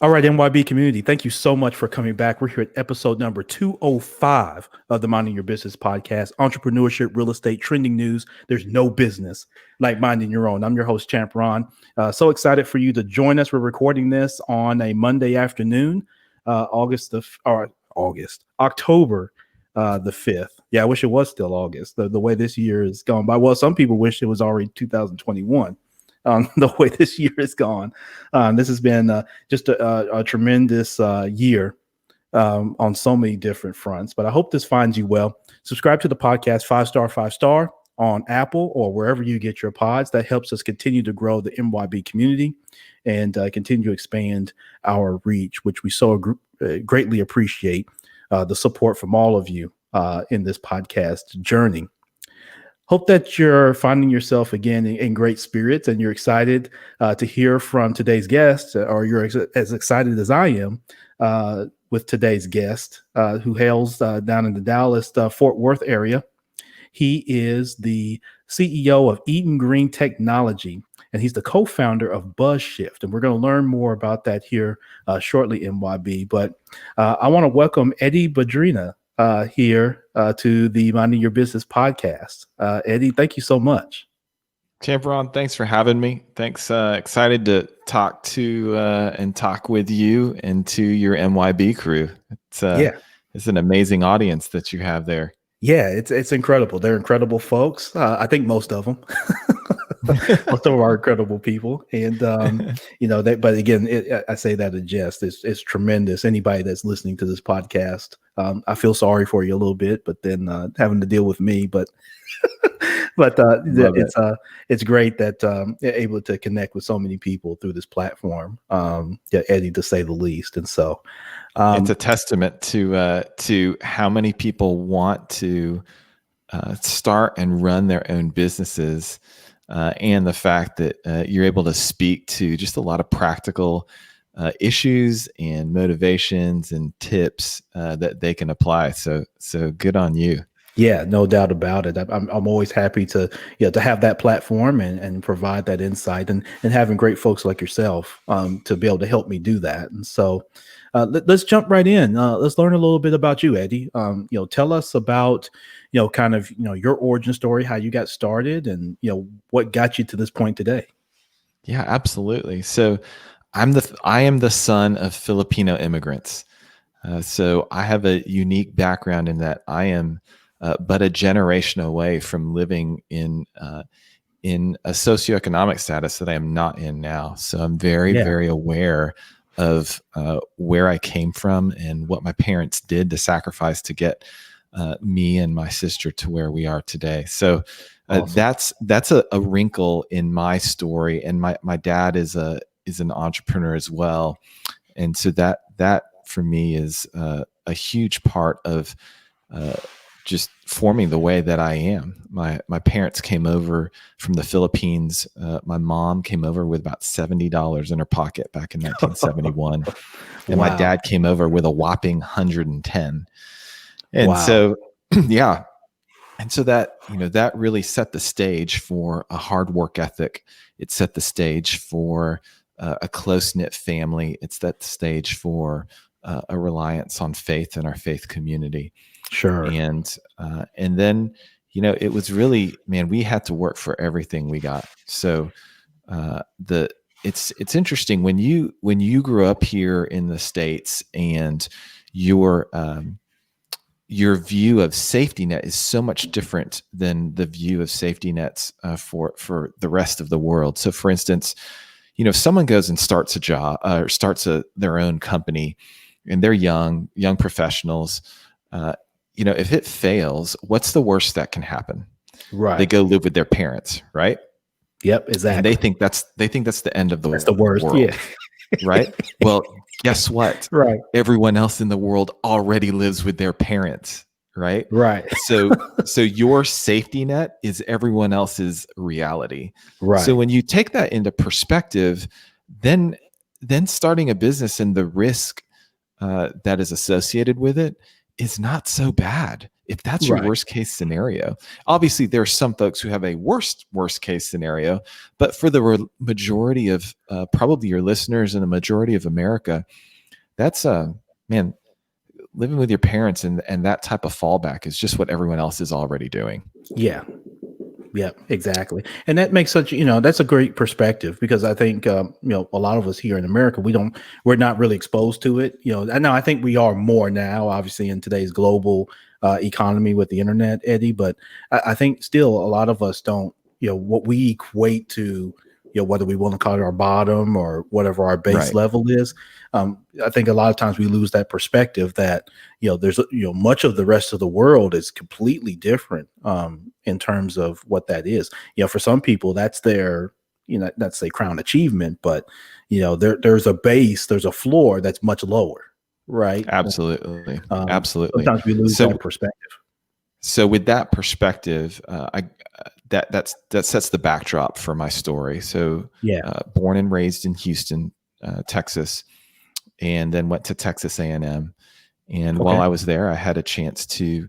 All right, NYB community, thank you so much for coming back. We're here at episode number 205 of the Minding Your Business podcast, entrepreneurship, real estate, trending news. There's no business like minding your own. I'm your host, Champ Ron. So excited for you to join us. We're recording this on a Monday afternoon, October the 5th. Yeah, I wish it was still August, the way this year is gone by. Well, some people wish it was already 2021. The way this year has gone. This has been just a tremendous year on so many different fronts, but I hope this finds you well. Subscribe to the podcast, 5-star on Apple or wherever you get your pods. That helps us continue to grow the MYB community and continue to expand our reach, which we so greatly appreciate the support from all of you in this podcast journey. Hope that you're finding yourself again in great spirits and you're excited to hear from today's guest, or you're as excited as I am with today's guest, who hails down in the Dallas, Fort Worth area. He is the CEO of Eden Green Technology, and he's the co-founder of BUZZSHIFT. And we're going to learn more about that here shortly, MYB. But I want to welcome Eddy Badrina here to the Minding Your Business podcast. Eddy, thank you so much. Champeron, thanks for having me. Thanks. Excited to talk to and talk with you and to your MYB crew. It's an amazing audience that you have there. Yeah, it's incredible. They're incredible folks. I think most of them. Most of them are incredible people, and but again, I say that in jest. It's tremendous. Anybody that's listening to this podcast, I feel sorry for you a little bit, but then having to deal with me, but it's great that you're able to connect with so many people through this platform. Eddy, to say the least, and so it's a testament to how many people want to start and run their own businesses. And the fact that you're able to speak to just a lot of practical issues and motivations and tips that they can apply. So good on you. Yeah, no doubt about it. I'm always happy to have that platform and provide that insight and having great folks like yourself to be able to help me do that. And so let's jump right in. Let's learn a little bit about you, Eddy. Tell us about your origin story, how you got started, and what got you to this point today. Yeah, absolutely. So I am the son of Filipino immigrants. So I have a unique background in that I am but a generation away from living in a socioeconomic status that I am not in now. So I'm very aware of where I came from and what my parents did to sacrifice to get me and my sister to where we are today. So awesome. That's a wrinkle in my story. And my dad is an entrepreneur as well. And so that for me is a huge part of just forming the way that I am. My parents came over from the Philippines. My mom came over with about $70 in her pocket back in 1971. And Wow. My dad came over with a whopping 110. And wow. So, yeah. And so that really set the stage for a hard work ethic. It set the stage for a close-knit family. It set the stage for a reliance on faith in our faith community. Sure. And then, it was really, man, we had to work for everything we got. So it's interesting when you grew up here in the States and your view of safety net is so much different than the view of safety nets for the rest of the world. So for instance, if someone goes and starts a job or starts their own company and they're young professionals, if it fails, what's the worst that can happen? Right. They go live with their parents, right? Yep, exactly. And they think that's the end of the world. That's the worst. Yeah. Right? Well, guess what? Right. Everyone else in the world already lives with their parents, right? Right. So your safety net is everyone else's reality. Right. So when you take that into perspective, then starting a business and the risk that is associated with it is not so bad. If that's your Right. worst case scenario, obviously there are some folks who have a worst case scenario, but for the majority of probably your listeners and the majority of America, that's man, living with your parents and that type of fallback is just what everyone else is already doing. Yeah. Yeah, exactly. And that makes such, that's a great perspective, because I think, a lot of us here in America, we're not really exposed to it. I know, I think we are more now, obviously, in today's global economy with the internet, Eddie, but I think still a lot of us don't, what we equate to, whether we want to call it our bottom or whatever our base Right. level is. I think a lot of times we lose that perspective that, there's, much of the rest of the world is completely different in terms of what that is. For some people, that's their, that's a crown achievement, but, there's a base, there's a floor that's much lower. Right. Absolutely. Absolutely. Sometimes we lose that perspective. So with that perspective, that sets the backdrop for my story. So Yeah. Born and raised in Houston, Texas, and then went to Texas A&M. And while I was there, I had a chance to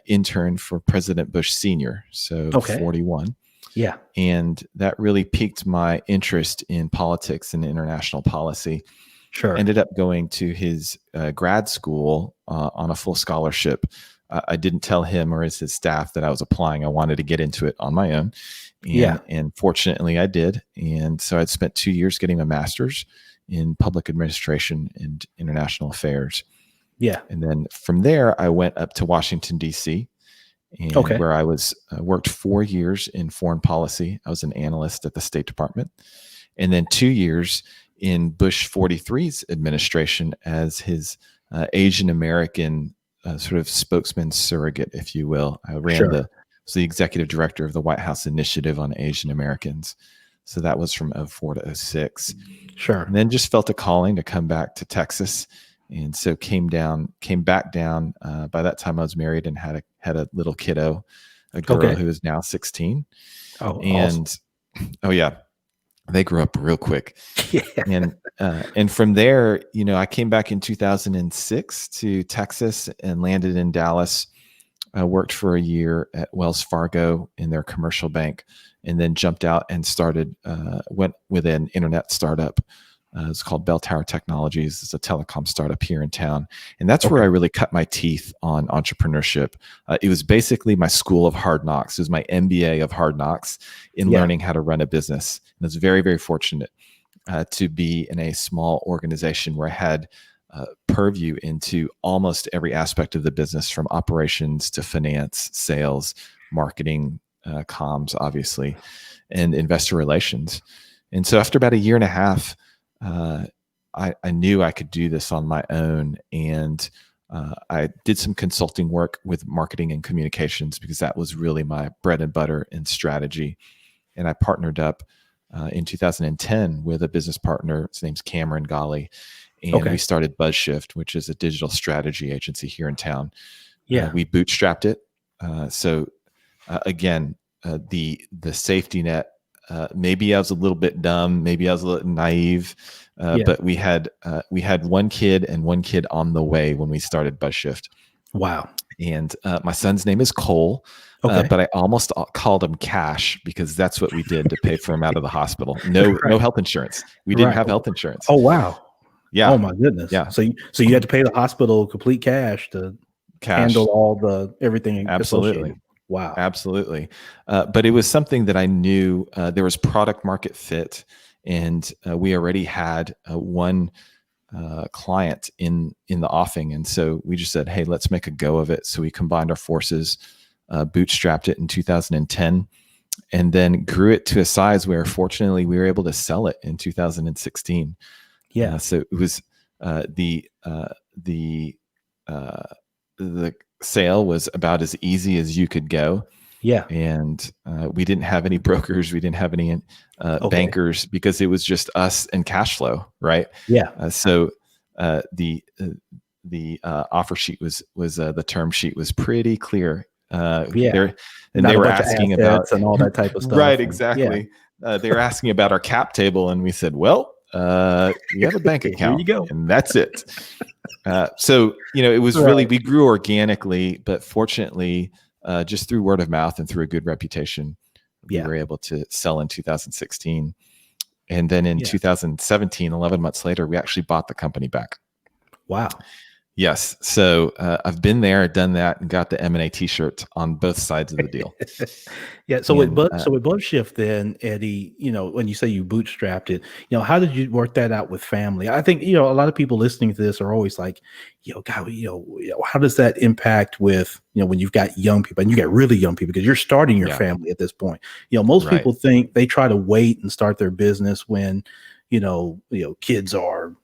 intern for President Bush Sr., so 41. Yeah. And that really piqued my interest in politics and international policy. Sure. Ended up going to his grad school on a full scholarship. I didn't tell him or his staff that I was applying. I wanted to get into it on my own. And fortunately I did. And so I'd spent 2 years getting a master's in public administration and international affairs. Yeah. And then from there, I went up to Washington, D.C., and where I was worked 4 years in foreign policy. I was an analyst at the State Department. And then 2 years in Bush 43's administration as his Asian American sort of spokesman surrogate, if you will. I ran was the executive director of the White House Initiative on Asian Americans. So that was from 04 to 06. Sure. And then just felt a calling to come back to Texas. And so came back down. By that time I was married and had a little kiddo, a girl who is now 16. Oh, and awesome. Oh yeah, they grew up real quick. Yeah. And from there, I came back in 2006 to Texas and landed in Dallas. I worked for a year at Wells Fargo in their commercial bank, and then jumped out and went with an internet startup. It's called Bell Tower Technologies. It's a telecom startup here in town. And that's where I really cut my teeth on entrepreneurship. It was basically my school of hard knocks. It was my MBA of hard knocks in learning how to run a business. And I was very, very fortunate to be in a small organization where I had purview into almost every aspect of the business, from operations to finance, sales, marketing, comms, obviously, and investor relations. And so after about a year and a half, I knew I could do this on my own. And I did some consulting work with marketing and communications, because that was really my bread and butter and strategy. And I partnered up in 2010 with a business partner. His name's Cameron Golly. And we started BUZZSHIFT, which is a digital strategy agency here in town. We bootstrapped it. Again, the safety net. Maybe I was a little bit dumb. Maybe I was a little naive. But we had one kid and one kid on the way when we started BUZZSHIFT. Wow. And my son's name is Cole. But I almost called him Cash, because that's what we did to pay for him out of the hospital. No health insurance. We didn't have health insurance. Oh, wow. Yeah. Oh my goodness. Yeah. So you had to pay the hospital complete cash to handle all everything. Absolutely. Wow. Absolutely. But it was something that I knew there was product market fit, and we already had one client in the offing. And so we just said, hey, let's make a go of it. So we combined our forces, bootstrapped it in 2010, and then grew it to a size where fortunately we were able to sell it in 2016. Yeah. So it was the sale was about as easy as you could go. Yeah. And we didn't have any brokers. We didn't have any bankers, because it was just us and cash flow. Right. Yeah. So the offer sheet was the term sheet was pretty clear. They were asking about and all that type of stuff. Right. Exactly. They were asking about our cap table, and we said, well, you have a bank account. Here you go. And that's it. So, it was really, Right. we grew organically, but fortunately, just through word of mouth and through a good reputation, we Yeah. were able to sell in 2016. And then in Yeah. 2017, 11 months later, we actually bought the company back. Wow. Yes. So I've been there, done that, and got the M&A t-shirt on both sides of the deal. Yeah. So And with BuzzShift then, Eddie, when you say you bootstrapped it, how did you work that out with family? I think, a lot of people listening to this are always like, God, how does that impact with, when you've got young people and you got really young people because you're starting your yeah, family at this point. Most right. people think they try to wait and start their business when, kids are,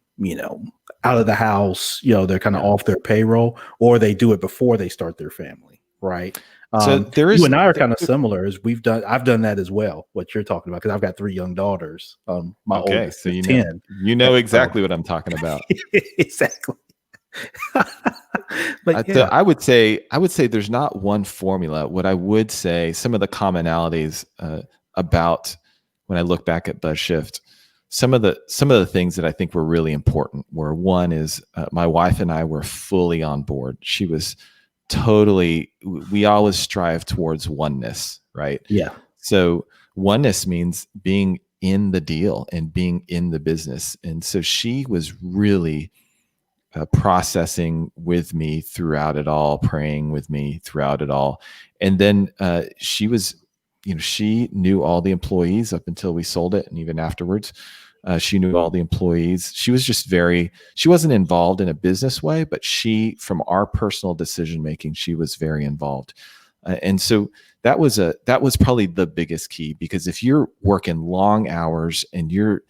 out of the house, they're kind of Yeah. off their payroll, or they do it before they start their family. Right. So You and I are kind of similar as I've done that as well. What you're talking about, because I've got 3 young daughters. My okay. oldest So is 10. you know exactly what I'm talking about. Exactly. But So yeah, I would say there's not one formula. What I would say, some of the commonalities about when I look back at BuzzShift, some of the things that I think were really important were, one is my wife and I were fully on board. She was totally. We always strive towards oneness, right? yeah, So oneness means being in the deal and being in the business, and so she was really processing with me throughout it all, praying with me throughout it all. And then she was, she knew all the employees up until we sold it. And even afterwards, she knew all the employees. She was just she wasn't involved in a business way, but from our personal decision making, she was very involved. And so that was probably the biggest key, because if you're working long hours and you're,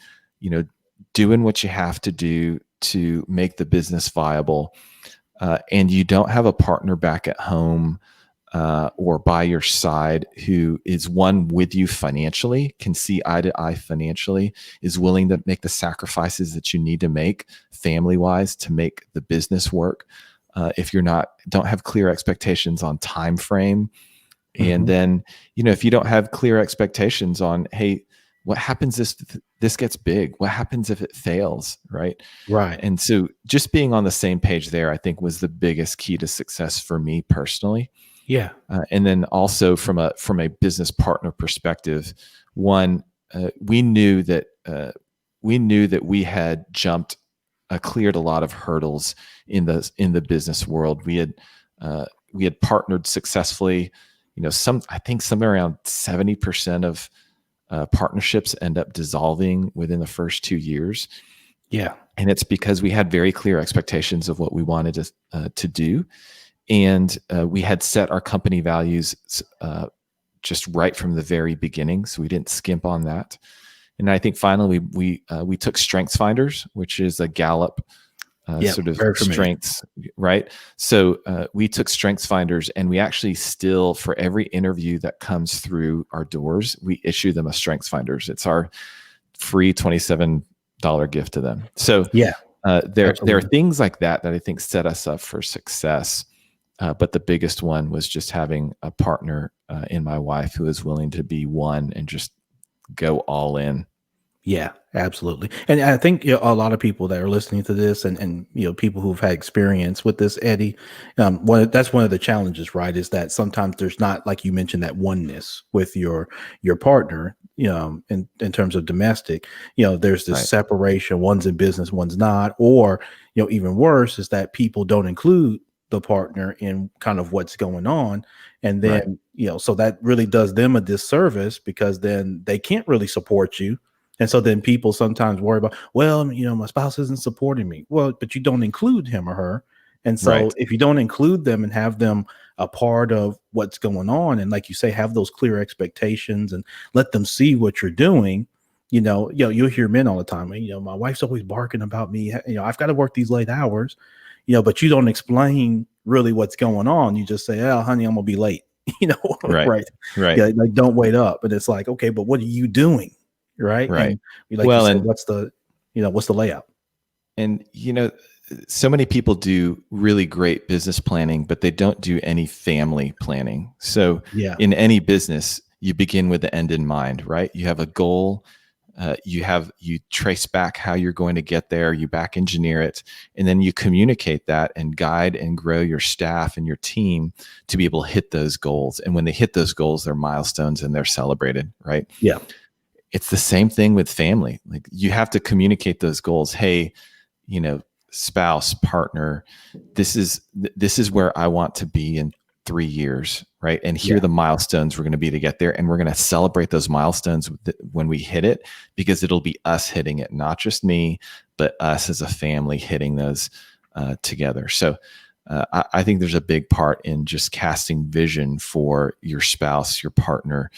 doing what you have to do to make the business viable, and you don't have a partner back at home or by your side who is one with you financially, can see eye to eye financially, is willing to make the sacrifices that you need to make family wise to make the business work. If don't have clear expectations on time frame, and then, if you don't have clear expectations on, hey, what happens if this gets big? What happens if it fails? Right. right, And so just being on the same page there, I think, was the biggest key to success for me personally. yeah, And then also from a business partner perspective, one, we knew that we had cleared a lot of hurdles in the business world. We had partnered successfully. I think somewhere around 70% of partnerships end up dissolving within the first 2 years. yeah, And it's because we had very clear expectations of what we wanted to do. And we had set our company values just right from the very beginning. So we didn't skimp on that. And I think finally we took Strengths Finders, which is a Gallup yeah. sort of Very familiar. strengths, right? So we took Strengths Finders, and we actually still, for every interview that comes through our doors, we issue them a Strengths Finders. It's our free $27 gift to them. So Yeah, there are absolutely. things like that I think set us up for success. But the biggest one was just having a partner in my wife who is willing to be one and just go all in. Yeah, absolutely. And I think a lot of people that are listening to this, and people who've had experience with this, Eddie, that's one of the challenges, right? Is that sometimes there's not, like you mentioned, that oneness with your partner, in terms of domestic. There's this Right. separation. One's in business, one's not, or even worse is that people don't include the partner in kind of what's going on, and Right. then so that really does them a disservice, because then they can't really support you. And so then people sometimes worry about, well, my spouse isn't supporting me. Well, but you don't include him or her. And so Right. if you don't include them and have them a part of what's going on, and like you say, have those clear expectations and let them see what you're doing, you'll hear men all the time. My wife's always barking about me. I've got to work these late hours, but you don't explain really what's going on. You just say, oh, honey, I'm going to be late, Right. right. Right. Yeah. Like, don't wait up. And it's like, okay, but what are you doing? Right. Right. And like you Well, said, what's the layout? and so many people do really great business planning, but they don't do any family planning. So Yeah. in any business, you begin with the end in mind, right? You have a goal. you trace back how you're going to get there, you back engineer it, and then you communicate that and guide and grow your staff and your team to be able to hit those goals. And when they hit those goals, they're milestones and they're celebrated, right? Yeah. It's the same thing with family. Like, you have to communicate those goals. Hey, spouse, partner, this is where I want to be in 3 years, right? And here are the milestones we're going to be to get there. And we're going to celebrate those milestones when we hit it, because it'll be us hitting it, not just me, but us as a family hitting those together. So I think there's a big part in just casting vision for your spouse, your partner,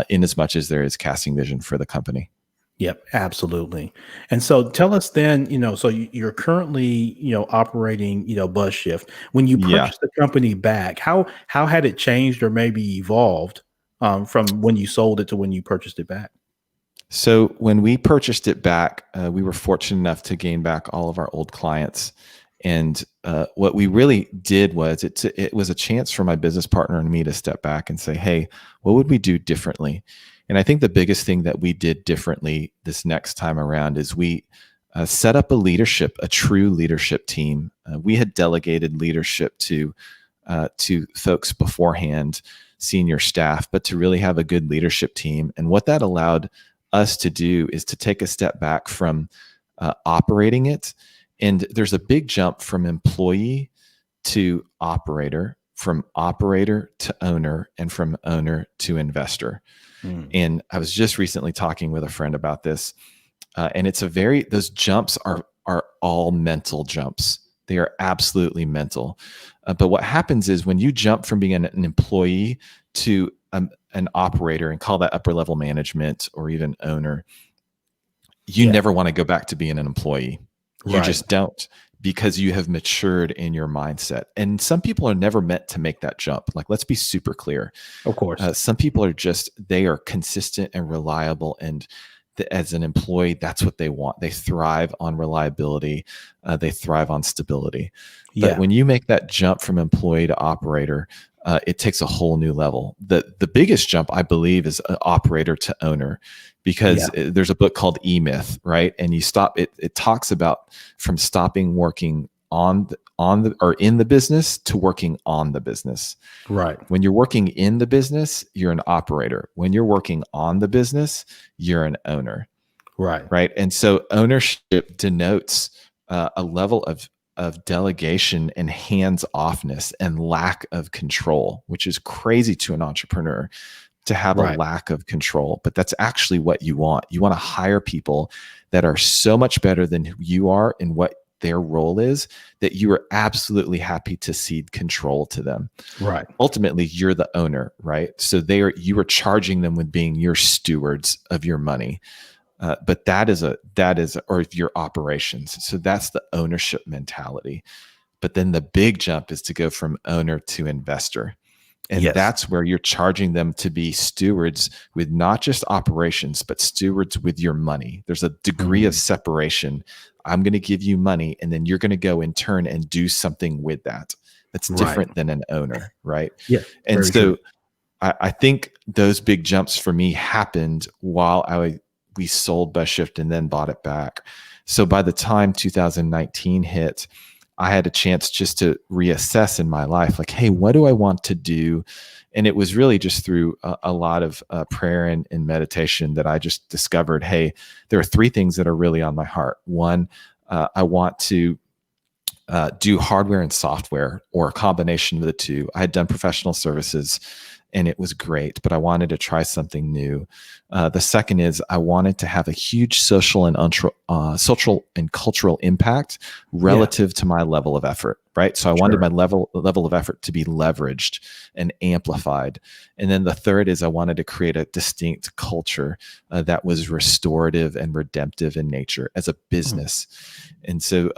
in as much as there is casting vision for the company. Yep, absolutely. And so tell us then, so you're currently, operating, BuzzShift. When you Yeah. purchased the company back, how had it changed or maybe evolved from when you sold it to when you purchased it back? So when we purchased it back, we were fortunate enough to gain back all of our old clients. And what we really did was it was a chance for my business partner and me to step back and say, hey, what would we do differently? And I think the biggest thing that we did differently this next time around is we set up a true leadership team. We had delegated leadership to folks beforehand, senior staff, but to really have a good leadership team. And what that allowed us to do is to take a step back from operating it. And there's a big jump from employee to operator, from operator to owner, and from owner to investor. And I was just recently talking with a friend about this, and those jumps are all mental jumps. They are absolutely mental. But what happens is when you jump from being an employee to an operator, and call that upper level management or even owner, you never want to go back to being an employee. You just don't, because you have matured in your mindset. And some people are never meant to make that jump. Like, let's be super clear. Of course. Some people they are consistent and reliable. And as an employee, that's what they want. They thrive on reliability. They thrive on stability. But when you make that jump from employee to operator, it takes a whole new level. The biggest jump, I believe, is operator to owner, because there's a book called E-Myth, right? And it talks about from stopping working in the business to working on the business. Right. When you're working in the business, you're an operator. When you're working on the business, you're an owner. Right. Right. And so ownership denotes a level of delegation and hands-offness and lack of control, which is crazy to an entrepreneur to have a lack of control. But that's actually what you want. You want to hire people that are so much better than who you are in what their role is, that you are absolutely happy to cede control to them. Right. Ultimately, you're the owner, right? So you are charging them with being your stewards of your money. But that is or your operations. So that's the ownership mentality. But then the big jump is to go from owner to investor. And that's where you're charging them to be stewards with not just operations, but stewards with your money. There's a degree of separation. I'm going to give you money, and then you're going to go in turn and do something with that. That's different than an owner, right? Yeah. And so I think those big jumps for me happened while we sold BuzzShift and then bought it back. So by the time 2019 hit, I had a chance just to reassess in my life, like, hey, what do I want to do? And it was really just through a lot of prayer and meditation that I just discovered, hey, there are 3 things that are really on my heart. One, I want to do hardware and software, or a combination of the two. I had done professional services and it was great, but I wanted to try something new. The second is I wanted to have a huge social and cultural impact relative to my level of effort, right? So I wanted my level of effort to be leveraged and amplified. And then the third is I wanted to create a distinct culture that was restorative and redemptive in nature as a business. And so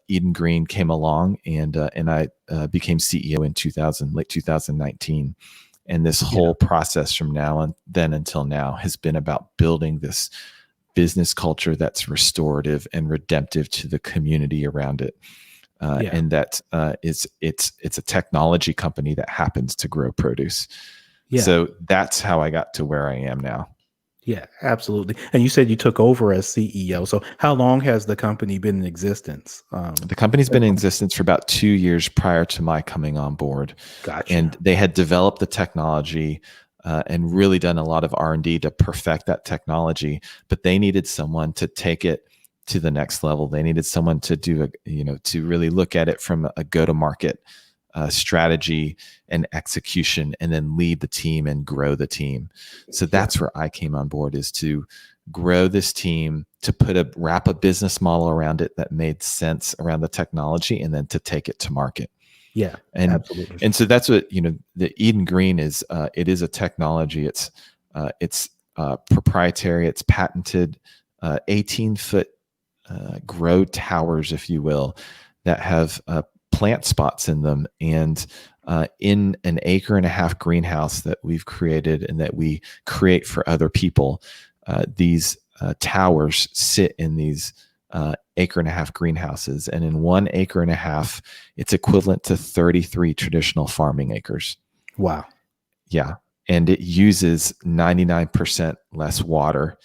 Eden Green came along, and I became CEO in late 2019. And this whole process from now and then until now has been about building this business culture that's restorative and redemptive to the community around it. And that it's a technology company that happens to grow produce. So that's how I got to where I am now. Yeah, absolutely. And you said you took over as CEO. So how long has the company been in existence? The company's been in existence for about 2 years prior to my coming on board, and Gotcha. they had developed the technology and really done a lot of R&D to perfect that technology. But they needed someone to take it to the next level. They needed someone to do to really look at it from a go-to-market strategy and execution, and then lead the team and grow the team. So Yeah. that's where I came on board, is to grow this team, to wrap a business model around it that made sense around the technology, and then to take it to market. Yeah, And absolutely. so that's what, the Eden Green is. It is a technology. It's proprietary. It's patented. 18-foot grow towers, if you will, that have plant spots in them. And in an 1.5-acre greenhouse that we've created and that we create for other people, these towers sit in these 1.5-acre greenhouses. And in 1.5 acres, it's equivalent to 33 traditional farming acres. Wow. Yeah. And it uses 99% less water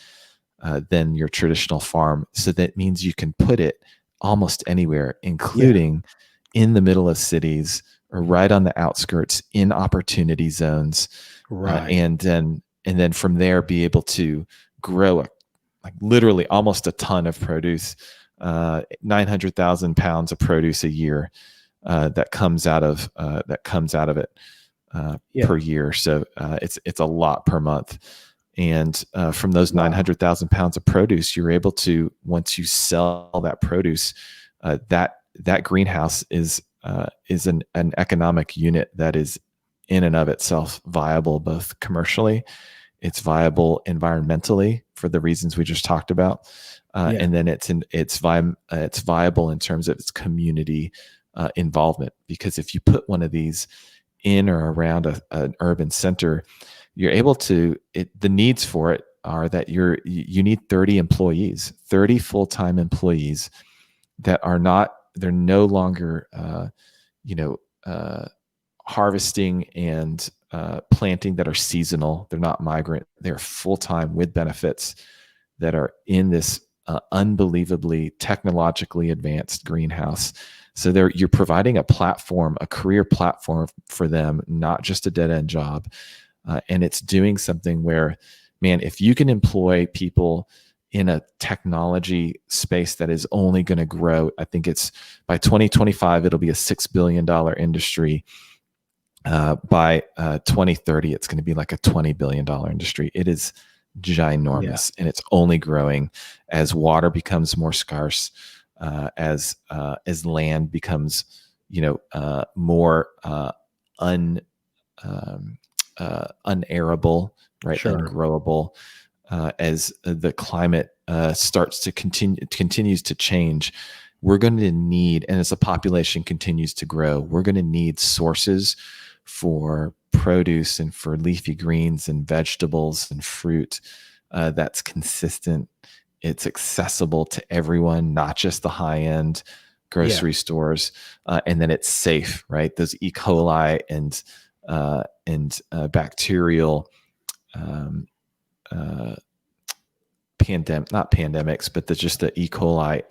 than your traditional farm. So that means you can put it almost anywhere, Yeah. including in the middle of cities or right on the outskirts in opportunity zones. Right. And then from there be able to grow like literally almost a ton of produce, 900,000 pounds of produce a year that comes out of it Yeah. per year. So it's a lot per month. And from those Wow. 900,000 pounds of produce, you're able to, once you sell that produce, that greenhouse is an economic unit that is in and of itself viable, both commercially, it's viable environmentally for the reasons we just talked about, Yeah. and then it's viable in terms of its community involvement. Because if you put one of these in or around an urban center, you're able to, the needs for it are that you need 30 employees, 30 full-time employees that they're no longer, you know, harvesting and planting that are seasonal. They're not migrant. They're full-time with benefits that are in this unbelievably technologically advanced greenhouse. So you're providing a platform, a career platform for them, not just a dead-end job. And it's doing something where, man, if you can employ people in a technology space that is only going to grow, I think it's by 2025, it'll be a $6 billion industry. By 2030, it's going to be like a $20 billion industry. It is Yeah. ginormous, and it's only growing as water becomes more scarce, as land becomes, more unarable, right, Sure. ungrowable, as the climate continues to change. We're going to need, and as the population continues to grow, we're going to need sources for produce and for leafy greens and vegetables and fruit that's consistent. It's accessible to everyone, not just the high end Yeah. grocery stores, and then it's safe, right? Those E. coli and bacterial um, uh, not pandemics, but just the E. coli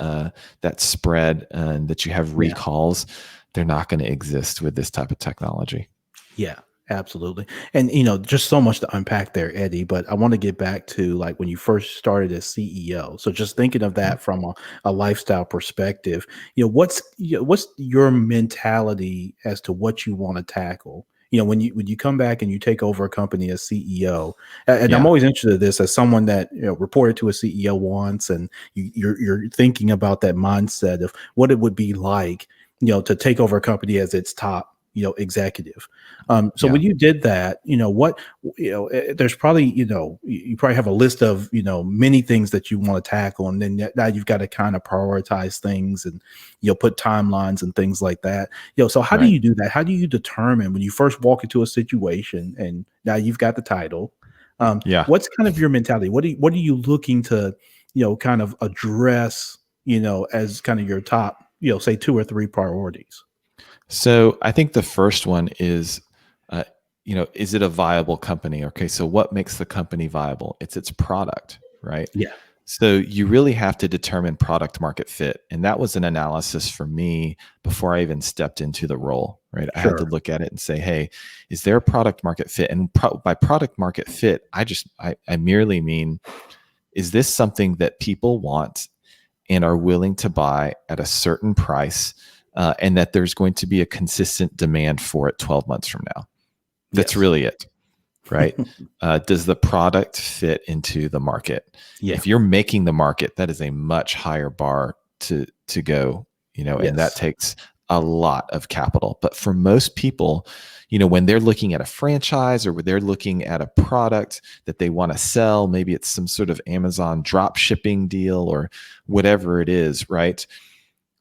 that spread and that you have Yeah. recalls. They're not going to exist with this type of technology. Yeah, absolutely. And just so much to unpack there, Eddie, but I want to get back to like when you first started as CEO. So just thinking of Mhm. that from a lifestyle perspective, what's your mentality as to what you want to tackle? When you come back and you take over a company as CEO, and I'm Yeah. always interested in this as someone that reported to a CEO once, and you're thinking about that mindset of what it would be like, to take over a company as its top, executive. So Yeah. when you did that, there's probably, you probably have a list of, many things that you want to tackle. And then now you've got to kind of prioritize things and, put timelines and things like that. So how do Right. you do that? How do you determine when you first walk into a situation and now you've got the title? Yeah. What's kind of your mentality? What are you looking to, kind of address, as kind of your top, say 2 or 3 priorities? So I think the first one is, uh, is it a viable company? Okay, so what makes the company viable? It's its product, right? Yeah. So you really have to determine product market fit. And that was an analysis for me before I even stepped into the role, right? I had to Sure. look at it and say, hey, is there a product market fit? And by product market fit, I merely mean, is this something that people want and are willing to buy at a certain price, and that there's going to be a consistent demand for it 12 months from now? That's Yes. really it, right? Does the product fit into the market? Yeah. If you're making the market, that is a much higher bar to go, and that Yes. takes a lot of capital. But for most people, when they're looking at a franchise or when they're looking at a product that they want to sell, maybe it's some sort of Amazon drop shipping deal or whatever it is, right?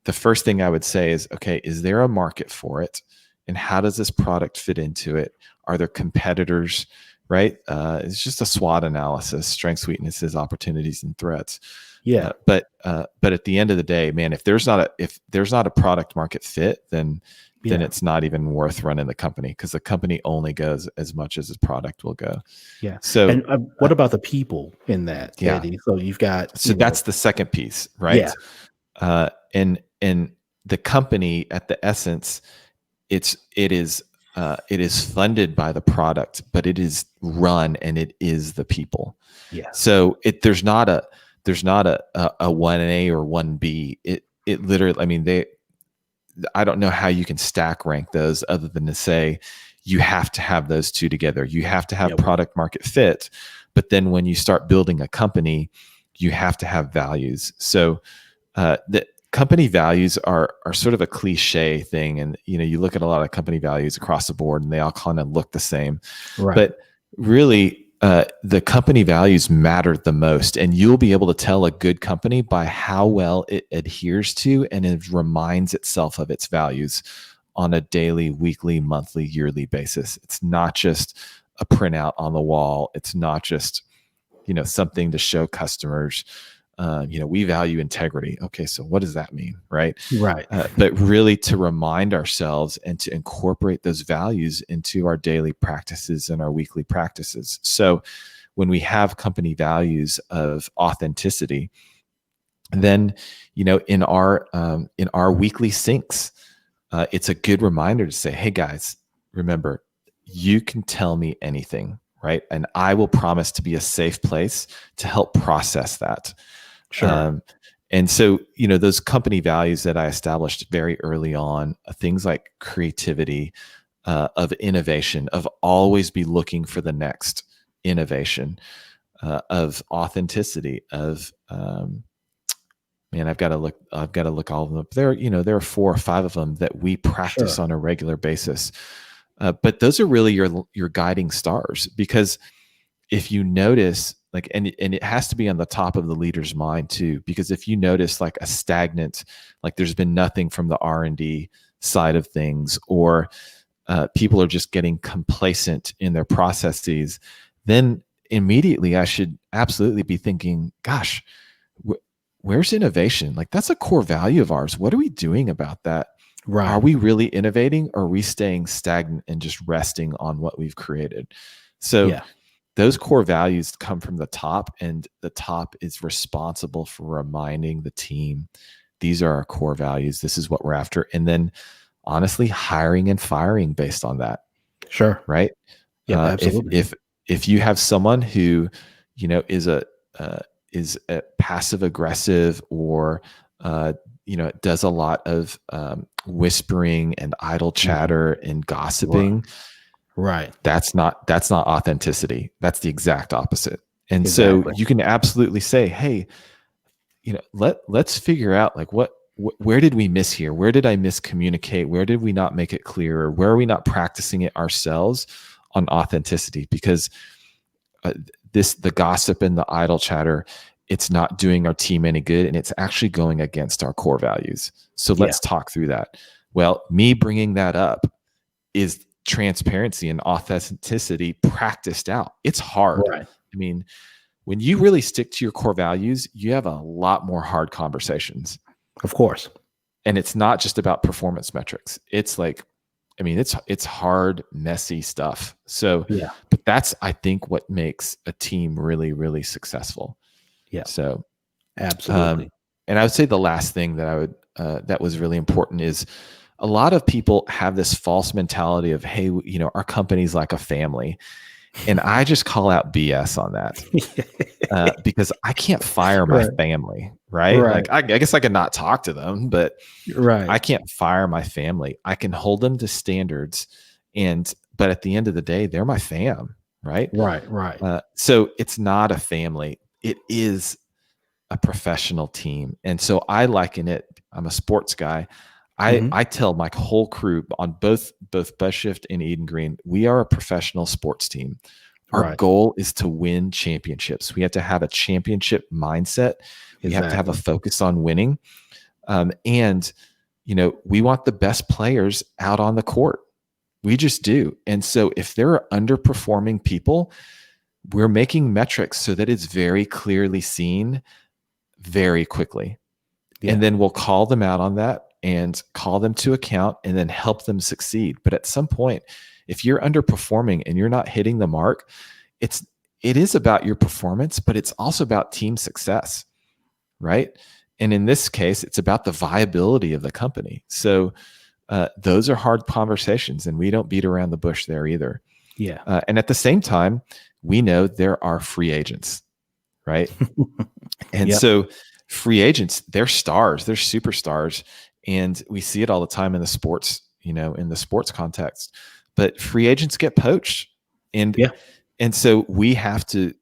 The first thing I would say is, okay, is there a market for it? And how does this product fit into it? Are there competitors, right? It's just a SWOT analysis: strengths, weaknesses, opportunities, and threats. Yeah. But at the end of the day, man, if there's not a product market fit, then it's not even worth running the company, because the company only goes as much as its product will go. Yeah. So, And what about the people in that, yeah. Eddie? So you've got, So that's the second piece, yeah. right? And the company, at the essence, it is funded by the product, but it is run, and it is the people. Yeah. So there's not a 1A or 1B. It literally, I mean, I don't know how you can stack rank those other than to say you have to have those two together. You have to have product market fit, but then when you start building a company, you have to have values. So the company values are sort of a cliche thing, and you look at a lot of company values across the board, and they all kind of look the same. Right. But really, the company values matter the most, and you'll be able to tell a good company by how well it adheres to and it reminds itself of its values on a daily, weekly, monthly, yearly basis. It's not just a printout on the wall. It's not just something to show customers. We value integrity. Okay, so what does that mean, right? Right. But really to remind ourselves and to incorporate those values into our daily practices and our weekly practices. So when we have company values of authenticity, then in our weekly syncs, it's a good reminder to say, hey guys, remember, you can tell me anything, right? And I will promise to be a safe place to help process that. Sure. And so, those company values that I established very early on, things like creativity, of innovation, of always be looking for the next innovation, of authenticity, of, man, I've got to look all of them up. There are 4 or 5 of them that we practice on a regular basis. But those are really your guiding stars, because if you notice, like, and it has to be on the top of the leader's mind too, because if you notice like a stagnant, like there's been nothing from the R&D side of things, or people are just getting complacent in their processes, then immediately I should absolutely be thinking, gosh, where's innovation? Like, that's a core value of ours. What are we doing about that? Right. Are we really innovating, or are we staying stagnant and just resting on what we've created? So those core values come from the top, and the top is responsible for reminding the team, these are our core values. This is what we're after. And then honestly, hiring and firing based on that. Sure. Right. Yeah, absolutely. If you have someone who, is a passive aggressive, or, does a lot of whispering and idle chatter and gossiping, right? That's not authenticity. That's the exact opposite. And so you can absolutely say, hey, let's figure out like where did we miss here? Where did I miscommunicate? Where did we not make it clear? Where are we not practicing it ourselves on authenticity? Because the gossip and the idle chatter, it's not doing our team any good, and it's actually going against our core values. So let's talk through that. Well, me bringing that up is transparency and authenticity practiced out. It's hard. Right. I mean, when you really stick to your core values, you have a lot more hard conversations. Of course. And it's not just about performance metrics. It's like I mean, it's hard, messy stuff. So, Yeah. but that's, I think, what makes a team really, really successful. Yeah. So, Absolutely. and I would say the last thing that I would that was really important is a lot of people have this false mentality of, hey, you know, our company's like a family, and I just call out BS on that. Because I can't fire my Right. family, right? Right. Like I guess I could not talk to them, but Right. I can't fire my family. I can hold them to standards, but at the end of the day, they're my fam, right? Right. Right. So it's not a family. It is a professional team. And so I liken it, I'm a sports guy. Mhm. I tell my whole crew on both BUZZSHIFT and Eden Green, we are a professional sports team. Our Right. goal is to win championships. We have to have a championship mindset. We have to have a Exactly. focus on winning. And, you know, we want the best players out on the court. We just do. And so if there are underperforming people, we're making metrics so that it's very clearly seen very quickly. Yeah. And then we'll call them out on that and call them to account and then help them succeed. But at some point, if you're underperforming and you're not hitting the mark, it is about your performance, but it's also about team success, right? And in this case, it's about the viability of the company. So those are hard conversations, and we don't beat around the bush there either. Yeah. And at the same time, we know there are free agents, right? And Yep. so free agents, they're stars, they're superstars. And we see it all the time in the sports, you know, in the sports context. But free agents get poached. And Yeah. and so we have to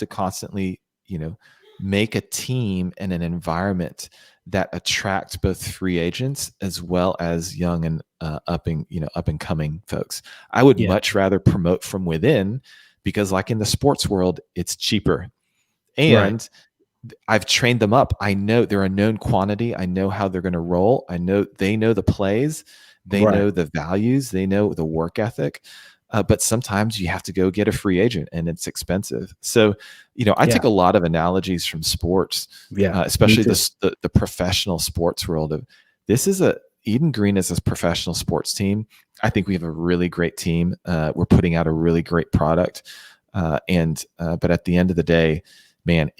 constantly, you know, make a team and an environment that attracts both free agents as well as young and up and coming folks. I would Yeah. much rather promote from within, because like in the sports world, it's cheaper. Right. And I've trained them up. I know they're a known quantity. I know how they're going to roll. I know they know the plays. They Right. know the values. They know the work ethic. But sometimes you have to go get a free agent, and it's expensive. So, you know, I Yeah. take a lot of analogies from sports, Yeah. Me especially too. the professional sports world. Of this is Eden Green is a professional sports team. I think we have a really great team. We're putting out a really great product, but at the end of the day, man,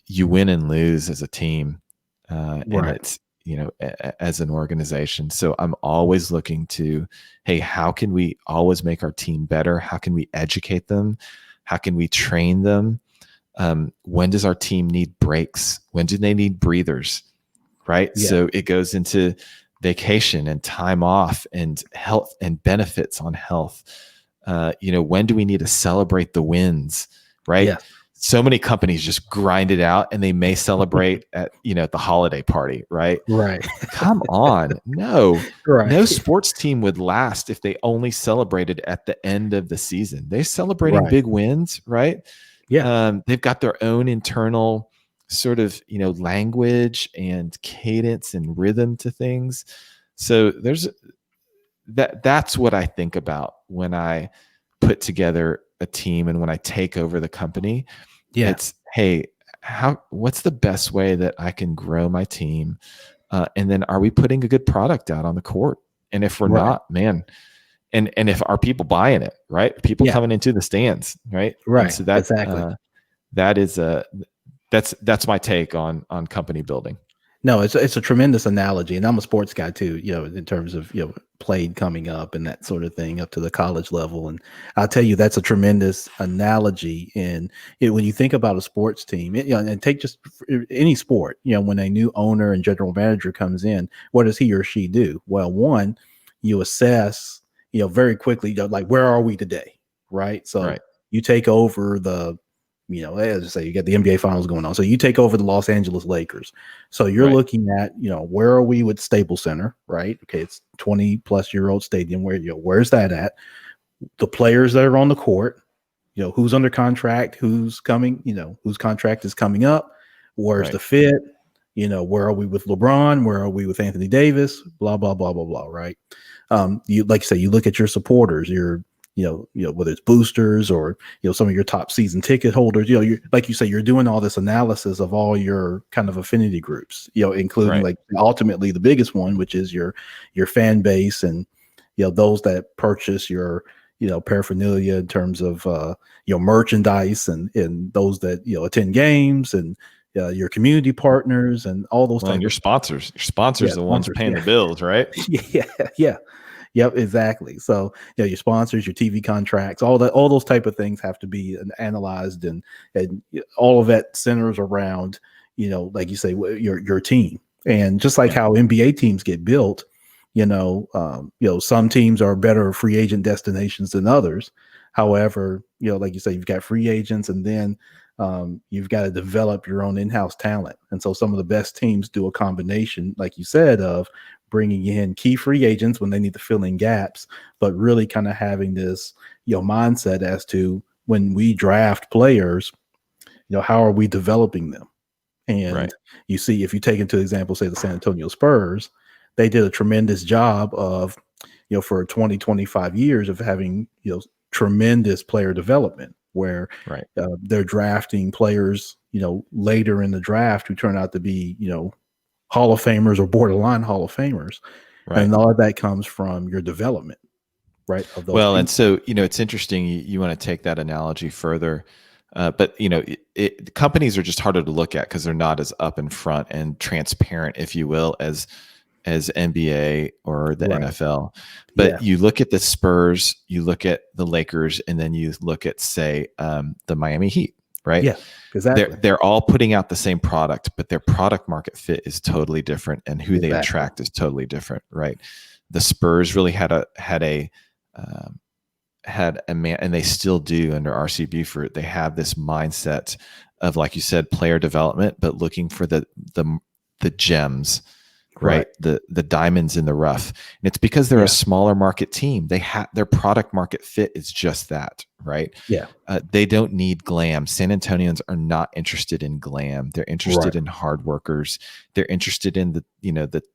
you win and lose as a team, and Right. it's, you know, as an organization. So I'm always looking to, hey, how can we always make our team better? How can we educate them? How can we train them? When does our team need breaks? When do they need breathers? Right. Yeah. So it goes into vacation and time off and health and benefits on health. You know, when do we need to celebrate the wins? Right. Yeah. So many companies just grind it out, and they may celebrate at, you know, the holiday party, right? Right. Come on. No Right. sports team would last if they only celebrated at the end of the season. They're celebrating Right. big wins, right? Yeah. They've got their own internal sort of, you know, language and cadence and rhythm to things. So that's what I think about when I put together a team and when I take over the company. Yeah. It's, hey, what's the best way that I can grow my team? And then are we putting a good product out on the court? And if we're Right. not, man, and if are people buying it, right? People Yeah. coming into the stands, right? Right. And so that, Exactly. that's my take on company building. No, it's a tremendous analogy, and I'm a sports guy too. You know, in terms of, you know, played coming up and that sort of thing up to the college level, and I'll tell you that's a tremendous analogy. And when you think about a sports team, you know, and take just any sport, you know, when a new owner and general manager comes in, what does he or she do? Well, one, you assess, you know, very quickly, you know, like, where are we today, right? So Right. you take over the, you know, as I say, you got the NBA finals going on. So you take over the Los Angeles Lakers. So you're Right. looking at, you know, where are we with Staples Center, right? Okay. It's 20+-year-old stadium. Where's that at? The players that are on the court, you know, who's under contract, who's coming, you know, whose contract is coming up, where's Right. the fit, you know, where are we with LeBron? Where are we with Anthony Davis? Blah, blah, blah, blah, blah. Right. You, like you say, you look at your supporters, you know, whether it's boosters or, you know, some of your top season ticket holders, you know, you're, like you say, you're doing all this analysis of all your kind of affinity groups, you know, including Right. like ultimately the biggest one, which is your fan base and those that purchase your, paraphernalia in terms of, merchandise, and those that, attend games, and your community partners and all those Well, and type your of, sponsors, yeah, the ones sponsors. paying Yeah. the bills, right? Yeah. Yeah. Yep, exactly. So, your sponsors, your TV contracts, all those type of things have to be analyzed, and all of that centers around, like you say, your team. And just like Yeah. how NBA teams get built, some teams are better free agent destinations than others. However, like you say, you've got free agents, and then you've got to develop your own in-house talent. And so some of the best teams do a combination, like you said, of bringing in key free agents when they need to fill in gaps, but really kind of having this, mindset as to when we draft players, how are we developing them? And Right. you see, if you take into example, say the San Antonio Spurs, they did a tremendous job of, for 20, 25 years of having, tremendous player development where Right. they're drafting players, later in the draft who turn out to be, Hall of Famers or borderline Hall of Famers. Right. And all of that comes from your development, right, of those Well, and people. so, it's interesting. You want to take that analogy further, but companies are just harder to look at because they're not as up in front and transparent, if you will, as NBA or the Right. NFL. But Yeah. you look at the Spurs, you look at the Lakers, and then you look at, say, the Miami Heat, right? Yeah, exactly. They're all putting out the same product, but their product market fit is totally different, and who they Exactly. attract is totally different, right? The Spurs really had a man, and they still do under RC Buford. They have this mindset of, like you said, player development, but looking for the gems, right? The diamonds in the rough. And it's because they're a smaller market team. They have their product market fit is just that, right? Yeah. They don't need glam. San Antonians are not interested in glam. They're interested in hard workers. They're interested in the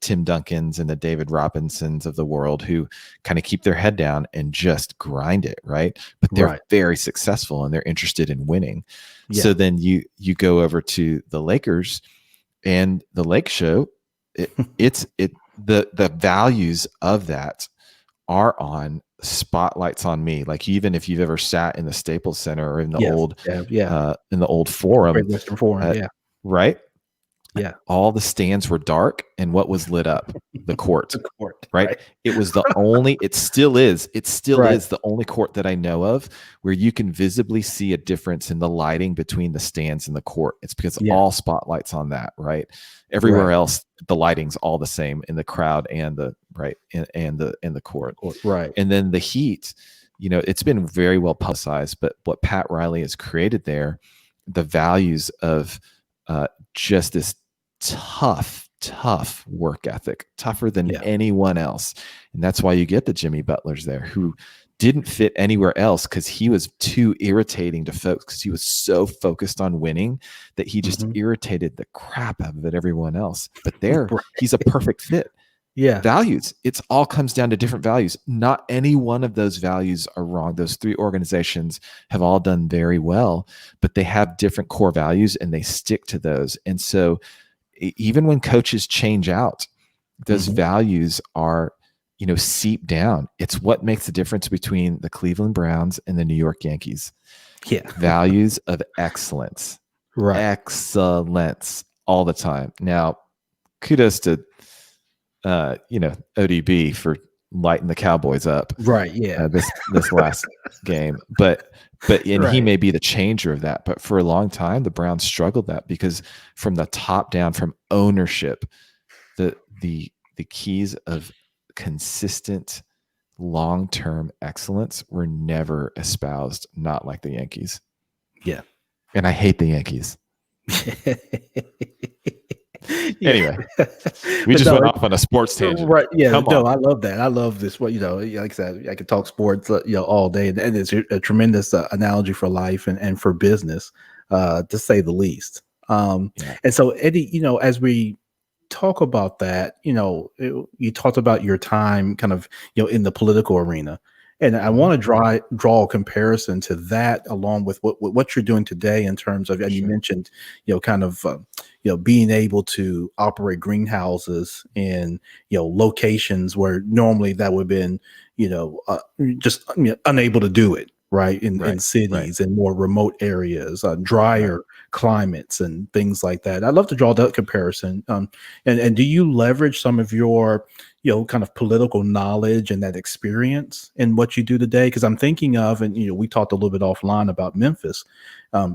Tim Duncans and the David Robinsons of the world who kind of keep their head down and just grind it, right? But they're very successful and they're interested in winning. Yeah. So then you go over to the Lakers and the Lake Show. The values of that are on spotlights on me. Like, even if you've ever sat in the Staples Center or in the old Forum, Great Western Forum, right? Yeah. All the stands were dark, and what was lit up? The court. The court, right? It was the only, it still is Right. the only court that I know of where you can visibly see a difference in the lighting between the stands and the court. It's because all spotlights on that, right? Everywhere else, the lighting's all the same in the crowd and the and the court. Right. And then the Heat, it's been very well publicized, but what Pat Riley has created there, the values of just this tough work ethic, tougher than anyone else. And that's why you get the Jimmy Butlers there, who didn't fit anywhere else because he was too irritating to folks, because he was so focused on winning that he just irritated the crap out of everyone else. But he's a perfect fit. Yeah. Values. It's all comes down to different values. Not any one of those values are wrong. Those three organizations have all done very well, but they have different core values and they stick to those. And so even when coaches change out, those values are, seep down. It's what makes the difference between the Cleveland Browns and the New York Yankees. Yeah. Values of excellence. Right. Excellence all the time. Now, kudos to ODB for lighting the Cowboys up. Right. Yeah. This last game. But he may be the changer of that. But for a long time, the Browns struggled that because from the top down, from ownership, the keys of consistent long-term excellence were never espoused, not like the Yankees. Yeah. And I hate the Yankees. Anyway, we just went off on a sports tangent. Right. Yeah. Come on. I love that. I love this. Like I said, I could talk sports, all day. And it's a tremendous analogy for life and for business, to say the least. And so, Eddie, as we talk about that, you talked about your time kind of, in the political arena. And I Mhm. want to draw a comparison to that, along with what you're doing today in terms of, and you Sure. mentioned, kind of, being able to operate greenhouses in, locations where normally that would have been, just unable to do it, right, in Right. Right. cities and more remote areas, Right. drier climates and things like that. I'd love to draw that comparison. And do you leverage some of your, kind of political knowledge and that experience in what you do today? Because I'm thinking of, and we talked a little bit offline about Memphis.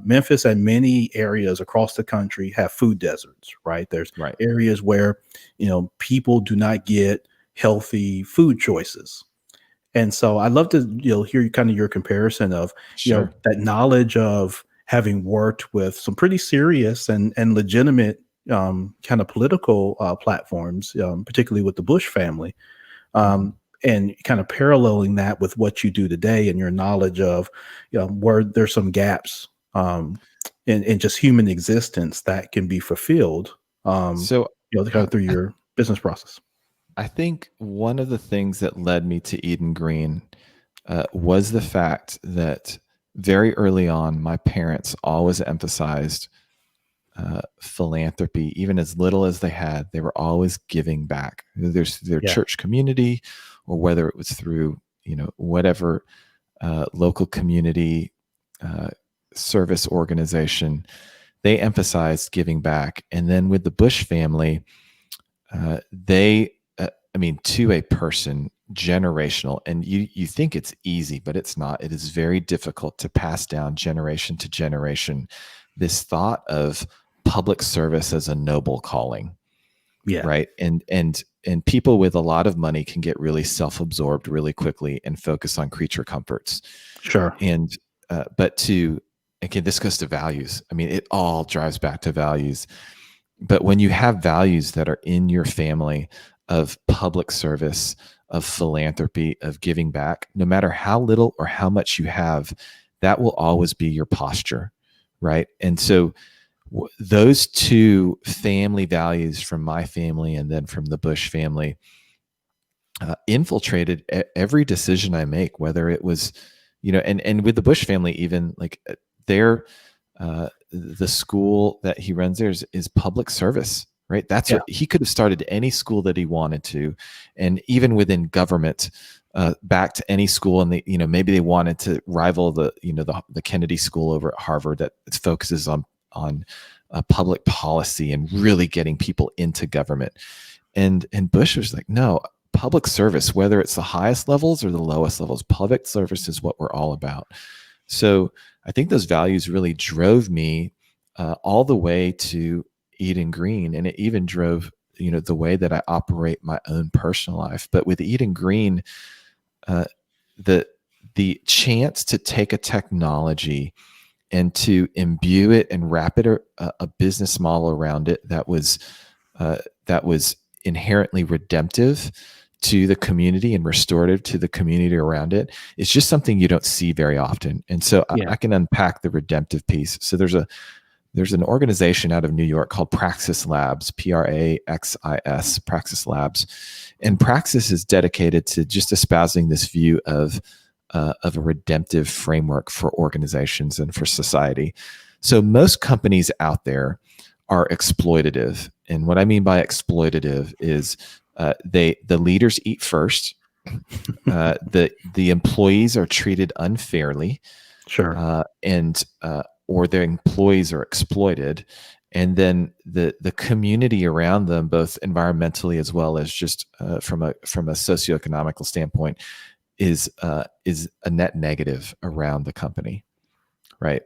Memphis and many areas across the country have food deserts, right? There's Right. areas where people do not get healthy food choices. And so I'd love to, hear kind of your comparison of, Sure. that knowledge of having worked with some pretty serious and legitimate, kind of political platforms, particularly with the Bush family, Mhm. um, and kind of paralleling that with what you do today and your knowledge of, where there's some gaps, in just human existence that can be fulfilled, So kind of through your business process. I think one of the things that led me to Eden Green was the fact that very early on, my parents always emphasized philanthropy. Even as little as they had, they were always giving back. There's their Yeah. church community, or whether it was through whatever local community uh, service organization, they emphasized giving back. And then with the Bush family, they I mean, to a person, generational, and you think it's easy, but it's not. It is very difficult to pass down generation to generation this thought of public service as a noble calling, Yeah. right? And people with a lot of money can get really self-absorbed really quickly and focus on creature comforts. Sure. And but to again, this goes to values. I mean, it all drives back to values. But when you have values that are in your family of public service, of philanthropy, of giving back, no matter how little or how much you have, that will always be your posture, right? And so those two family values from my family and then from the Bush family infiltrated every decision I make, whether it was, and with the Bush family, even like their the school that he runs there is public service, right? That's Yeah. what he could have started any school that he wanted to, and even within government, back to any school, and maybe they wanted to rival the Kennedy School over at Harvard that focuses on public policy and really getting people into government. And Bush was like, no, public service, whether it's the highest levels or the lowest levels, public service is what we're all about. So I think those values really drove me all the way to Eden Green, and it even drove the way that I operate my own personal life. But with Eden Green, uh, the the chance to take a technology and to imbue it and wrap it a business model around it that was inherently redemptive to the community and restorative to the community around it. It's just something you don't see very often. And so Yeah. I can unpack the redemptive piece. So there's an organization out of New York called Praxis Labs, Praxis, Praxis Labs. And Praxis is dedicated to just espousing this view of a redemptive framework for organizations and for society. So most companies out there are exploitative. And what I mean by exploitative is the leaders eat first. The employees are treated unfairly, Sure. and or their employees are exploited, and then the community around them, both environmentally as well as just from a socioeconomical standpoint, is a net negative around the company, right?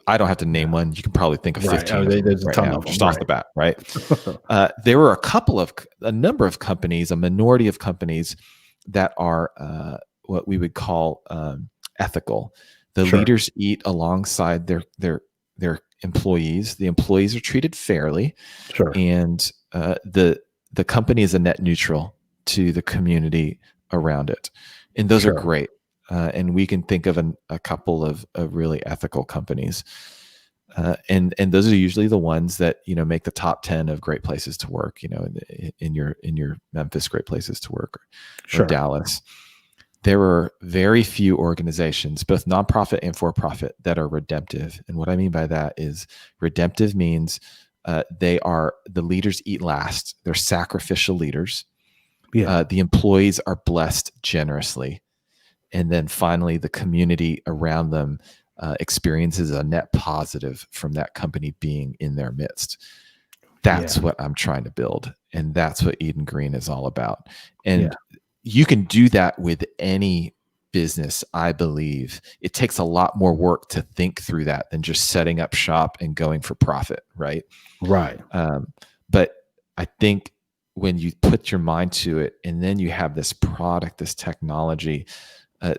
I don't have to name one. You can probably think of Right. 15 of them There's a right ton now, of them. just off the Right. bat, right? There were a number of companies, a minority of companies that are what we would call ethical. The Sure. leaders eat alongside their employees. The employees are treated fairly, Sure. and the company is a net neutral to the community around it, and those are Sure. great. And we can think of a couple of really ethical companies, and those are usually the ones that make the top 10 of great places to work. In your Memphis, great places to work, or Sure. Dallas. there are very few organizations, both nonprofit and for-profit, that are redemptive. And what I mean by that is redemptive means the leaders eat last. They're sacrificial leaders. Yeah. The employees are blessed generously. And then finally, the community around them experiences a net positive from that company being in their midst. That's Yeah. what I'm trying to build. And that's what Eden Green is all about. And Yeah. you can do that with any business, I believe. It takes a lot more work to think through that than just setting up shop and going for profit, right? Right. But I think when you put your mind to it, and then you have this product, this technology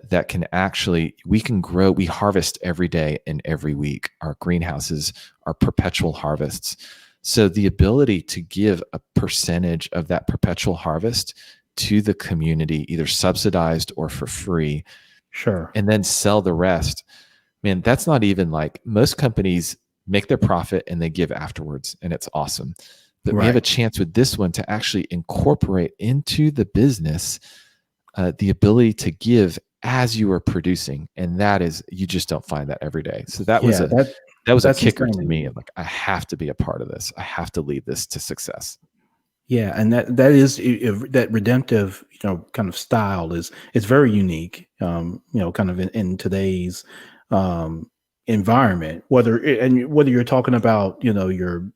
that can actually, we can grow, we harvest every day and every week. Our greenhouses are perpetual harvests. So the ability to give a percentage of that perpetual harvest to the community, either subsidized or for free, Sure. and then sell the rest, man, that's not even like, most companies make their profit and they give afterwards, and it's awesome. But we have a Right. chance with this one to actually incorporate into the business the ability to give as you are producing, and that is, you just don't find that every day. So that was Yeah. a That's kicker to insanely me. unique. Like, I have to be a part of this. I have to lead this to success. Yeah, and that is that redemptive, kind of style is very unique. Kind of in today's um, environment, whether you're talking about your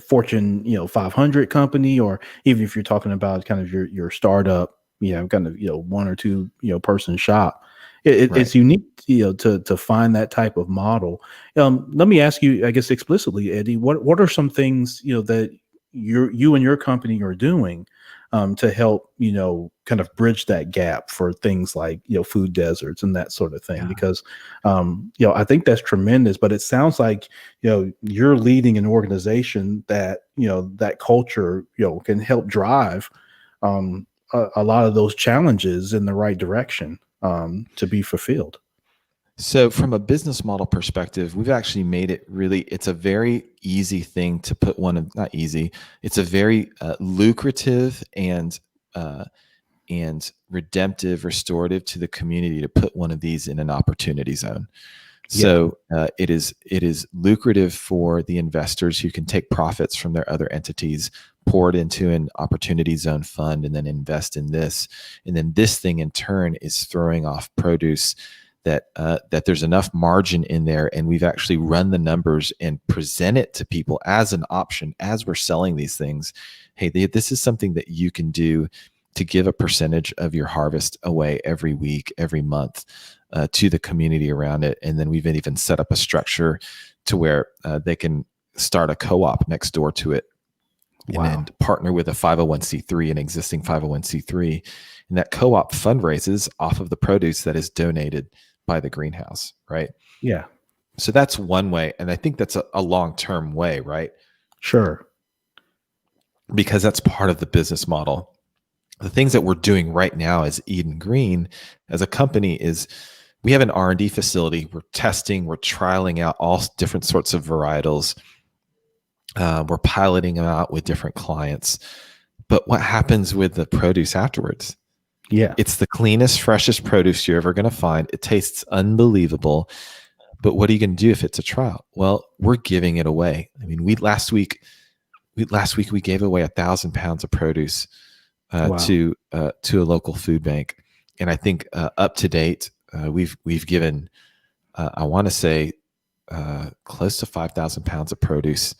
Fortune 500 company, or even if you're talking about kind of your startup, kind of one or two person shop. Right. It's unique, to find that type of model. Let me ask you, I guess, explicitly, Eddie, what are some things that you and your company are doing to help kind of bridge that gap for things like food deserts and that sort of thing? Yeah. Because I think that's tremendous, but it sounds like you're leading an organization that that culture can help drive a lot of those challenges in the right direction to be fulfilled. So from a business model perspective, we've actually made it really, it's a very easy thing to put not easy, it's a very lucrative and redemptive, restorative to the community to put one of these in an opportunity zone. Yeah. So it is lucrative for the investors who can take profits from their other entities, pour it into an opportunity zone fund, and then invest in this. And then this thing in turn is throwing off produce that there's enough margin in there, and we've actually run the numbers and present it to people as an option as we're selling these things. Hey, this is something that you can do to give a percentage of your harvest away every week, every month to the community around it. And then we've even set up a structure to where they can start a co-op next door to it. Wow. And then partner with a 501c3, an existing 501c3. And that co-op fundraises off of the produce that is donated by the greenhouse, right? Yeah. So that's one way. And I think that's a long-term way, right? Sure. Because that's part of the business model. The things that we're doing right now as Eden Green, as a company, is we have an R&D facility. We're testing, we're trialing out all different sorts of varietals. We're piloting them out with different clients. But what happens with the produce afterwards? Yeah. It's the cleanest, freshest produce you're ever going to find. It tastes unbelievable. But what are you going to do if it's a trial? Well, we're giving it away. I mean, last week we gave away 1,000 pounds of produce Wow. to a local food bank, and I think up to date we've given I want to say close to 5,000 pounds of produce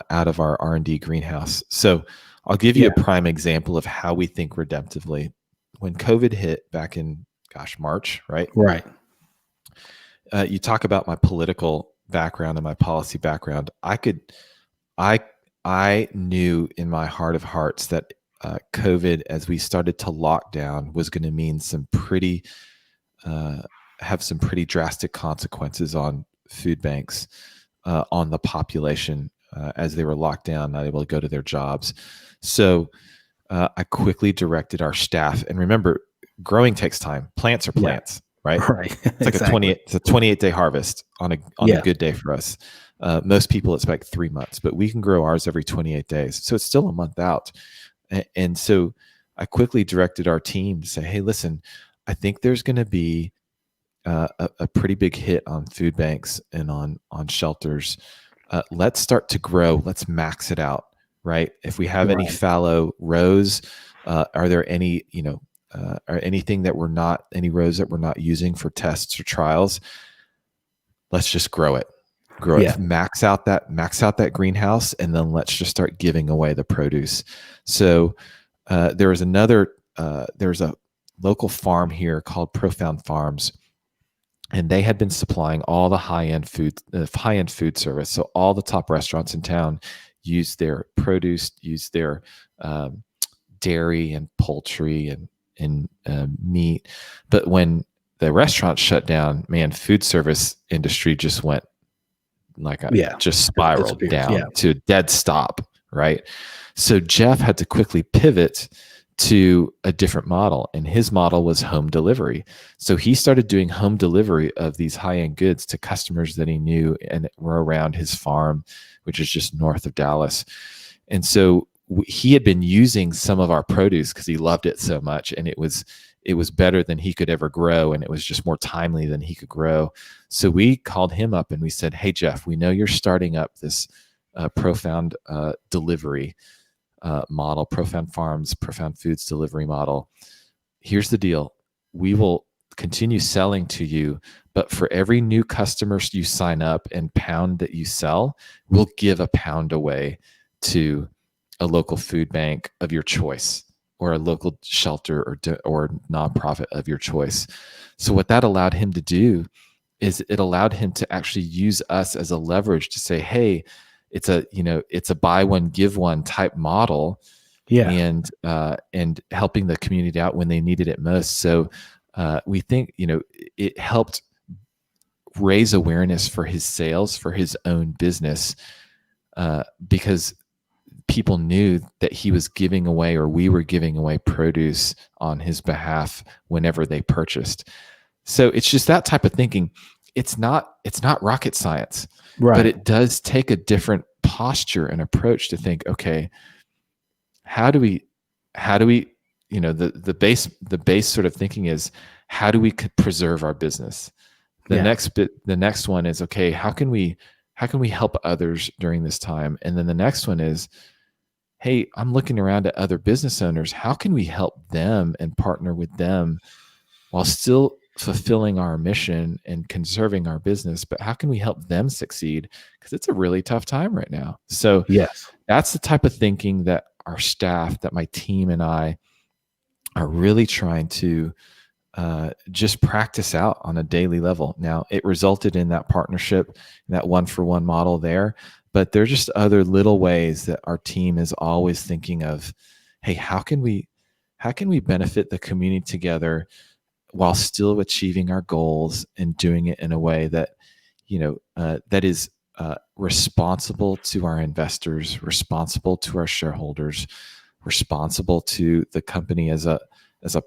out of our R&D greenhouse. So I'll give you a prime example of how we think redemptively. When COVID hit back in, March, right? Right. You talk about my political background and my policy background. I knew in my heart of hearts that COVID, as we started to lock down, was going to mean have some pretty drastic consequences on food banks, on the population, as they were locked down, not able to go to their jobs. So I quickly directed our staff, and remember, growing takes time. Plants are plants, right? Right. It's like a 28-day harvest on a good day for us. Most people expect 3 months, but we can grow ours every 28 days. So it's still a month out. And so I quickly directed our team to say, hey, listen, I think there's going to be a pretty big hit on food banks and on shelters. Let's start to grow. Let's max it out, right? If we have any Right. fallow rows, are there any, or anything that any rows that we're not using for tests or trials? Let's just grow it. Grow Yeah. it, max out that greenhouse, and then let's just start giving away the produce. So there's a local farm here called Profound Farms, and they had been supplying all the high-end food service. So all the top restaurants in town use their produce, use their dairy and poultry and meat. But when the restaurants shut down, man, food service industry just went Yeah. just It spiraled disappears. Yeah. down to a dead stop, right? So Jeff had to quickly pivot to a different model, and his model was home delivery. So he started doing home delivery of these high-end goods to customers that he knew and were around his farm, which is just north of Dallas. And so he had been using some of our produce because he loved it so much, and it was better than he could ever grow, and it was just more timely than he could grow. So we called him up and we said, hey, Jeff, we know you're starting up this Profound delivery model, Profound Farms, Profound Foods delivery model. Here's the deal. We will continue selling to you, but for every new customer you sign up and pound that you sell, we'll give a pound away to a local food bank of your choice, or a local shelter or nonprofit of your choice. So what that allowed him to do is it allowed him to actually use us as a leverage to say, hey, it's a buy one, give one type model. Yeah. And helping the community out when they needed it most. So we think, it helped raise awareness for his sales, for his own business, because people knew that he was giving away, or we were giving away produce on his behalf whenever they purchased. So it's just that type of thinking. It's not rocket science, Right. but it does take a different posture and approach to think, okay, how do we, the base sort of thinking is, how do we preserve our business? The next one is, okay, how can we help others during this time? And then the next one is, hey, I'm looking around at other business owners. How can we help them and partner with them while still fulfilling our mission and conserving our business? But how can we help them succeed? Because it's a really tough time right now. So yes, that's the type of thinking that our staff, that my team and I are really trying to just practice out on a daily level. Now, it resulted in that partnership, that one-for-one model there, but there's just other little ways that our team is always thinking of, hey, how can we benefit the community together while still achieving our goals and doing it in a way that, that is responsible to our investors, responsible to our shareholders, responsible to the company as a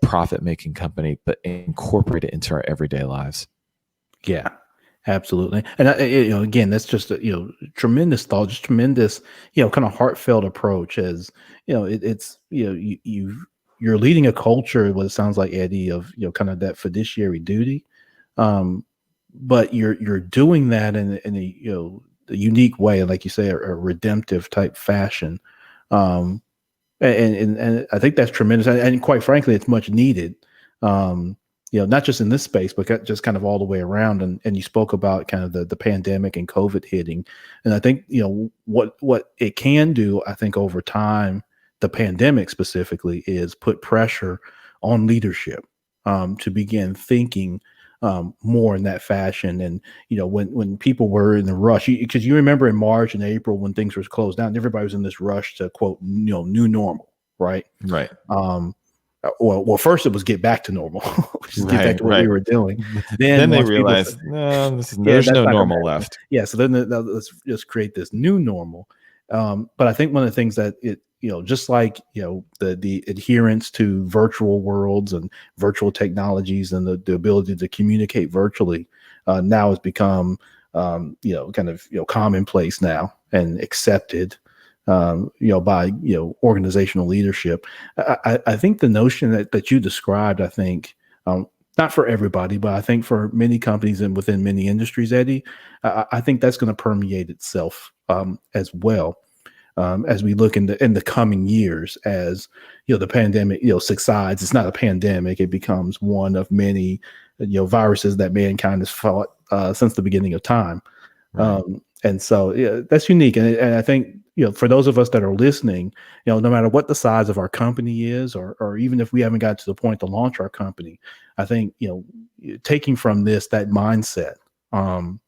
profit-making company, but incorporate it into our everyday lives. Yeah, absolutely. And again, that's just a tremendous thought, just tremendous kind of heartfelt approach. As it's you're leading a culture, what it sounds like, Eddie, of kind of that fiduciary duty, but you're doing that in a unique way, like you say, a redemptive type fashion. And I think that's tremendous. And quite frankly, it's much needed. Not just in this space, but just kind of all the way around. And you spoke about kind of the pandemic and COVID hitting. And I think, what it can do, I think over time, the pandemic specifically, is put pressure on leadership to begin thinking more in that fashion. And when people were in the rush, because you remember in March and April when things were closed down, everybody was in this rush to quote new normal, right? Well, first it was get back to normal, which is get back to what we were doing. Then they realized, no, there's no normal left. Yeah, so then let's just create this new normal. But I think one of the things that it just like the adherence to virtual worlds and virtual technologies and the ability to communicate virtually now has become kind of commonplace now and accepted. by organizational leadership. I think the notion that you described, I think, not for everybody, but I think for many companies and within many industries, Eddie, I think that's going to permeate itself as well. As we look in the coming years, as the pandemic subsides. It's not a pandemic; it becomes one of many viruses that mankind has fought since the beginning of time. Right. And so that's unique. And I think for those of us that are listening, no matter what the size of our company is, or even if we haven't got to the point to launch our company, I think taking from this that mindset. Um,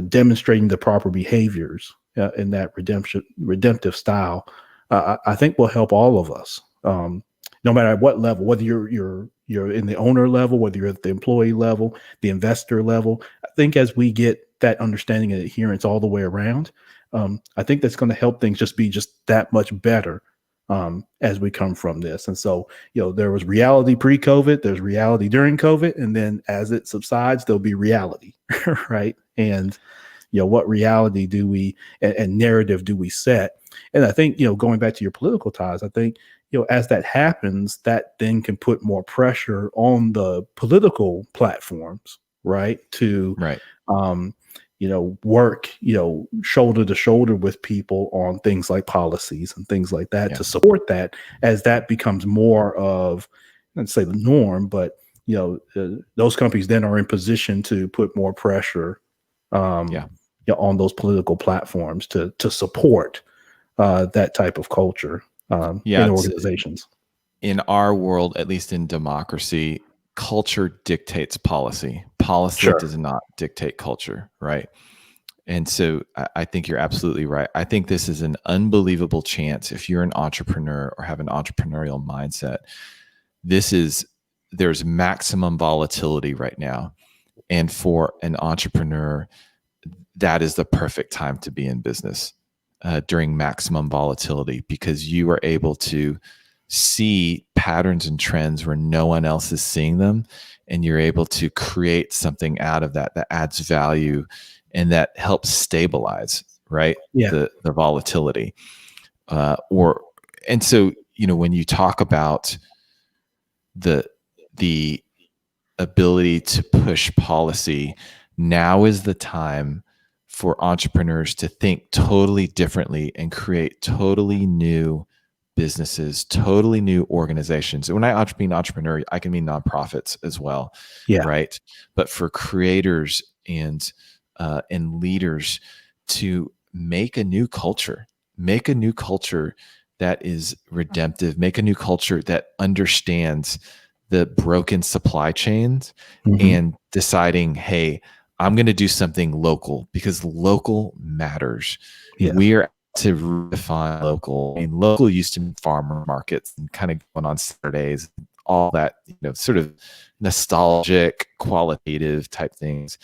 demonstrating the proper behaviors in that redemptive style, I think will help all of us, no matter what level, whether you're in the owner level, whether you're at the employee level, the investor level. I think as we get that understanding and adherence all the way around, I think that's going to help things just be just that much better as we come from this. And so, there was reality pre-COVID, there's reality during COVID, and then as it subsides, there'll be reality, right? And what reality do we and narrative do we set? And I think going back to your political ties, I think as that happens, that then can put more pressure on the political platforms, right? To Right. work, shoulder to shoulder with people on things like policies and things like that, Yeah. to support that as that becomes more of, let's say, the norm. But those companies then are in position to put more pressure, on those political platforms to support that type of culture in organizations. In our world, at least in democracy, culture dictates policy. Policy Sure. does not dictate culture, right? And so I think you're absolutely right. I think this is an unbelievable chance if you're an entrepreneur or have an entrepreneurial mindset. There's maximum volatility right now. And for an entrepreneur, that is the perfect time to be in business during maximum volatility, because you are able to see patterns and trends where no one else is seeing them. And you're able to create something out of that adds value and that helps stabilize, right? Yeah. The volatility. And so, when you talk about the ability to push policy, now is the time for entrepreneurs to think totally differently and create totally new businesses, totally new organizations. And when I mean entrepreneur, I can mean nonprofits as well, right? But for creators and leaders to make a new culture that is redemptive, make a new culture that understands the broken supply chains, and deciding, hey, I'm going to do something local because local matters. Yes. We are to redefine local. I mean, local used to be farmer markets and kind of going on Saturdays, all that, sort of nostalgic, qualitative type things.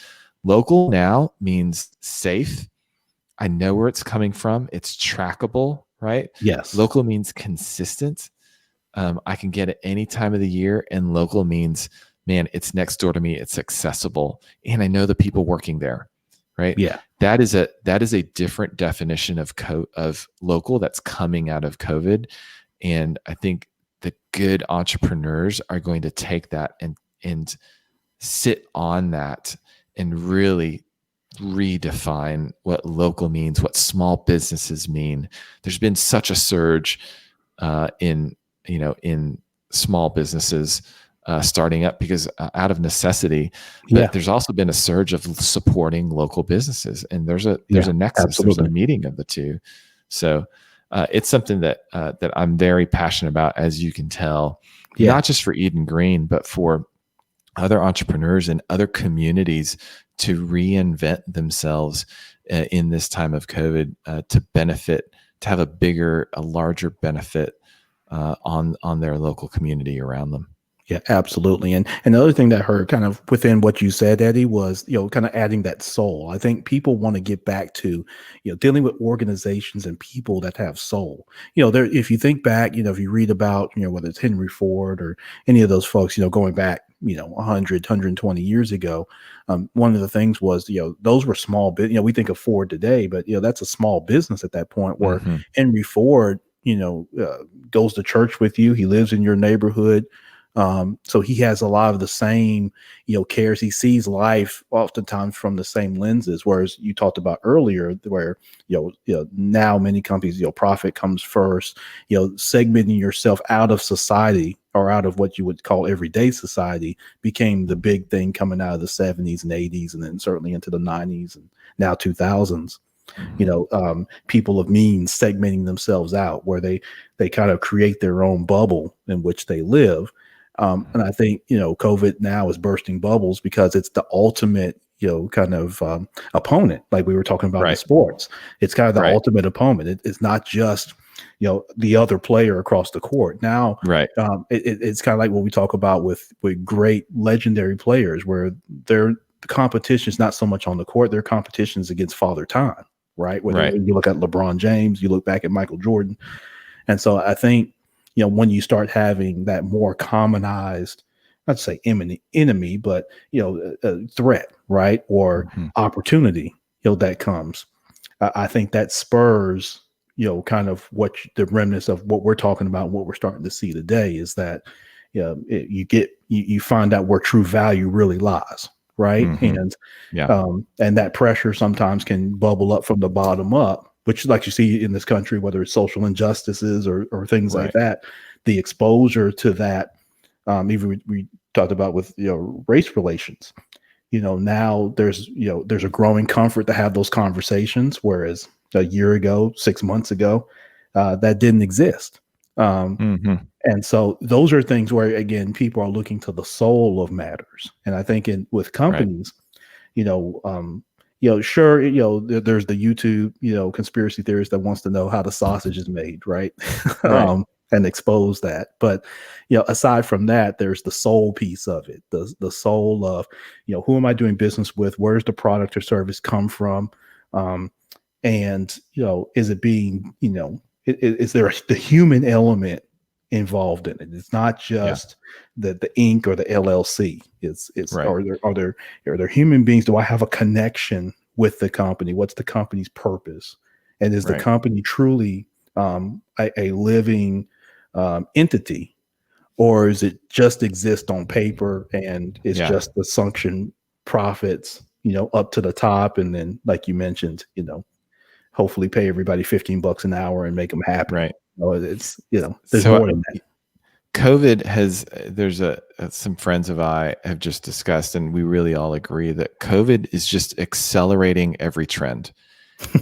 Local now means safe. I know where it's coming from. It's trackable, right? Yes. Local means consistent. I can get it any time of the year, and local means, man, it's next door to me. It's accessible, and I know the people working there, right? Yeah. That is a different definition of local that's coming out of COVID, and I think the good entrepreneurs are going to take that and sit on that and really redefine what local means, what small businesses mean. There's been such a surge in small businesses starting up because out of necessity, but there's also been a surge of supporting local businesses, and there's a nexus, absolutely. There's a meeting of the two. So it's something that I'm very passionate about, as you can tell, not just for Eden Green, but for other entrepreneurs and other communities to reinvent themselves in this time of COVID to benefit, to have a larger benefit on their local community around them. Yeah, absolutely. And another thing that I heard kind of within what you said, Eddie, was, kind of adding that soul. I think people want to get back to, dealing with organizations and people that have soul. If you think back, if you read about, whether it's Henry Ford or any of those folks, going back, 100, 120 years ago. One of the things was, those were small we think of Ford today, but that's a small business at that point, where Mm-hmm. Henry Ford, goes to church with you. He lives in your neighborhood. So he has a lot of the same, cares. He sees life oftentimes from the same lenses. Whereas you talked about earlier, where now many companies, profit comes first. Segmenting yourself out of society, or out of what you would call everyday society, became the big thing coming out of the 70s and 80s, and then certainly into the 90s and now 2000s. People of means segmenting themselves out, where they kind of create their own bubble in which they live. And I think, COVID now is bursting bubbles, because it's the ultimate, kind of opponent, like we were talking about in sports. It's kind of the ultimate opponent. It's not just, the other player across the court. Now, it's kind of like what we talk about with great legendary players, where the competition is not so much on the court. Their competition is against Father Time, right? Whether you look at LeBron James, you look back at Michael Jordan. And so I think, when you start having that more commonized, not to say enemy, but, a threat, right? Or opportunity, that comes, I think that spurs, kind of the remnants of what we're talking about, what we're starting to see today, is that, you find out where true value really lies. Right. And that pressure sometimes can bubble up from the bottom up, which, like you see in this country, whether it's social injustices or things like that, the exposure to that, even we talked about with, race relations, now there's a growing comfort to have those conversations, whereas a year ago, 6 months ago, that didn't exist. And so those are things where, again, people are looking to the soul of matters. And I think with companies, sure, there's the YouTube, conspiracy theorist that wants to know how the sausage is made, right? And expose that. But, aside from that, there's the soul piece of it, the soul of, who am I doing business with? Where's the product or service come from? And, is it being, is there the human element involved in it? It's not just the Inc. or the LLC. It's are there human beings? Do I have a connection with the company? What's the company's purpose? And is the company truly a living entity, or is it just exist on paper and it's just the suction profits, up to the top, and then, like you mentioned, hopefully pay everybody $15 an hour and make them happy. It's there's more than that. COVID there's some friends of I have just discussed, and we really all agree that COVID is just accelerating every trend.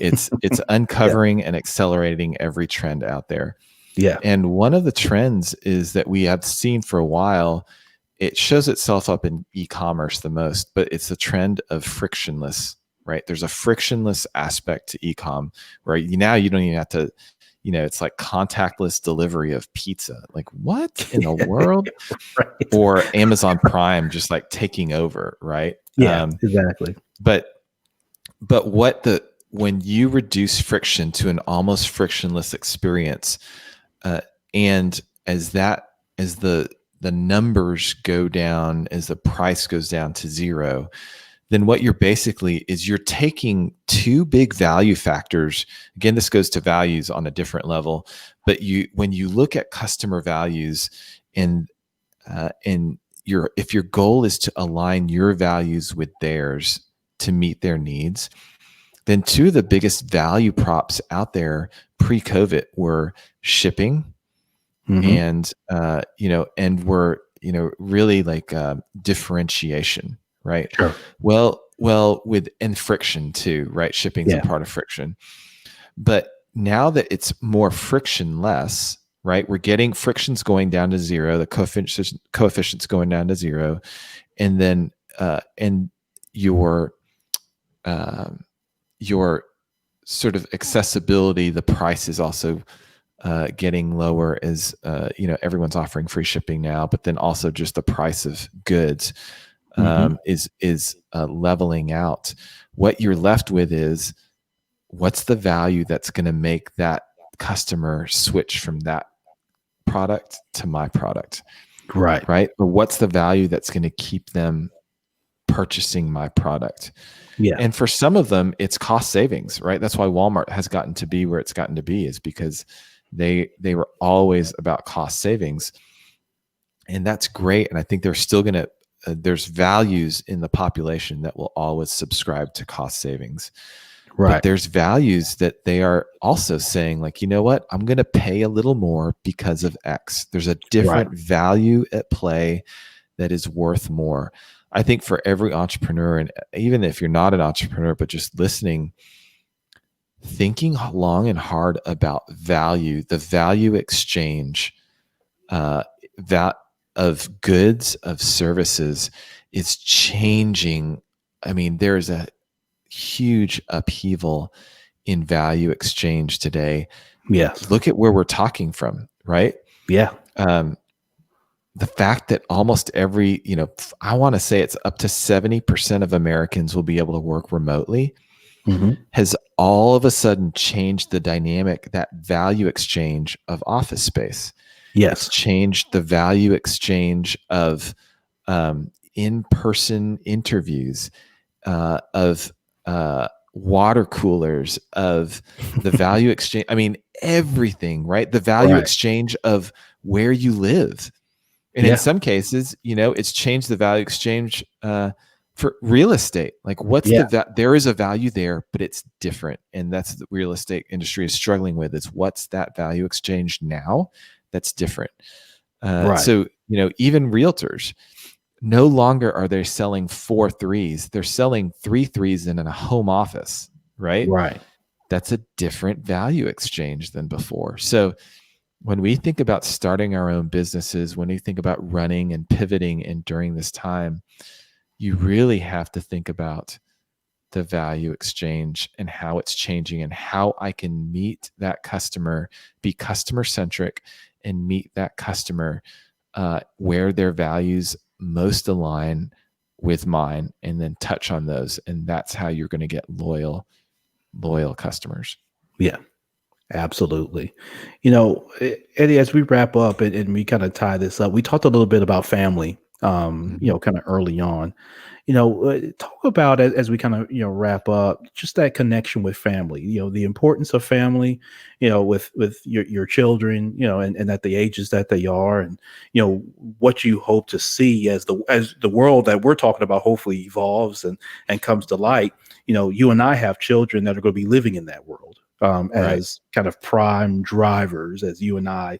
It's uncovering and accelerating every trend out there. Yeah. And one of the trends is that we have seen for a while. It shows itself up in e-commerce the most, but it's the trend of frictionless, right? There's a frictionless aspect to e-com, where now you don't even have to, it's like contactless delivery of pizza. Like, what in the world? Or Amazon Prime just like taking over, right? Yeah, exactly. But when you reduce friction to an almost frictionless experience, and as the numbers go down, as the price goes down to zero, then what you're basically is you're taking two big value factors. Again, this goes to values on a different level, but when you look at customer values, and if your goal is to align your values with theirs to meet their needs, then two of the biggest value props out there pre-COVID were shipping, and and were really like differentiation. Right. Sure. Well, and friction too, right? Shipping's a part of friction. But now that it's more frictionless, right? We're getting frictions going down to zero, the coefficients going down to zero, and then and your sort of accessibility, the price is also getting lower, as everyone's offering free shipping now, but then also just the price of goods is leveling out. What you're left with is, what's the value that's going to make that customer switch from that product to my product? Right. right? Or what's the value that's going to keep them purchasing my product? Yeah. And for some of them, it's cost savings, right? That's why Walmart has gotten to be where it's gotten to be, is because they were always about cost savings. And that's great. And I think they're still going to, there's values in the population that will always subscribe to cost savings. But Right. there's values that they are also saying, like, you know what, I'm going to pay a little more because of X. There's a Right. different value at play that is worth more. I think for every entrepreneur, and even if you're not an entrepreneur, but just listening, thinking long and hard about value, the value exchange, that of goods, of services, is changing. I mean, there's a huge upheaval in value exchange today. Yes. Look at where we're talking from, right? Yeah. The fact that almost every, I want to say it's up to 70% of Americans will be able to work remotely, Hmm. has all of a sudden changed the dynamic, that value exchange of office space. It's Yes. changed the value exchange of in-person interviews, of water coolers, of the value exchange. I mean, everything, right? The value Right. exchange of where you live. And in Yeah. some cases, it's changed the value exchange for real estate. Like, what's Yeah. there is a value there, but it's different. And that's the real estate industry is struggling with, is what's that value exchange now that's different. Right. So, even realtors, no longer are they selling 4 threes. They're selling 3 threes in a home office, right? Right. That's a different value exchange than before. So when we think about starting our own businesses, when we think about running and pivoting and during this time, you really have to think about the value exchange and how it's changing, and how I can meet that customer, be customer centric, and meet that customer where their values most align with mine, and then touch on those. And that's how you're going to get loyal customers. Yeah. Absolutely. Eddie, as we wrap up and we kind of tie this up, we talked a little bit about family, Mhm. kind of early on. Talk about as we kind of, wrap up, just that connection with family, the importance of family, with your children, and at the ages that they are, and, what you hope to see as the world that we're talking about hopefully evolves and comes to light. You and I have children that are going to be living in that world, Right. as kind of prime drivers, as you and I,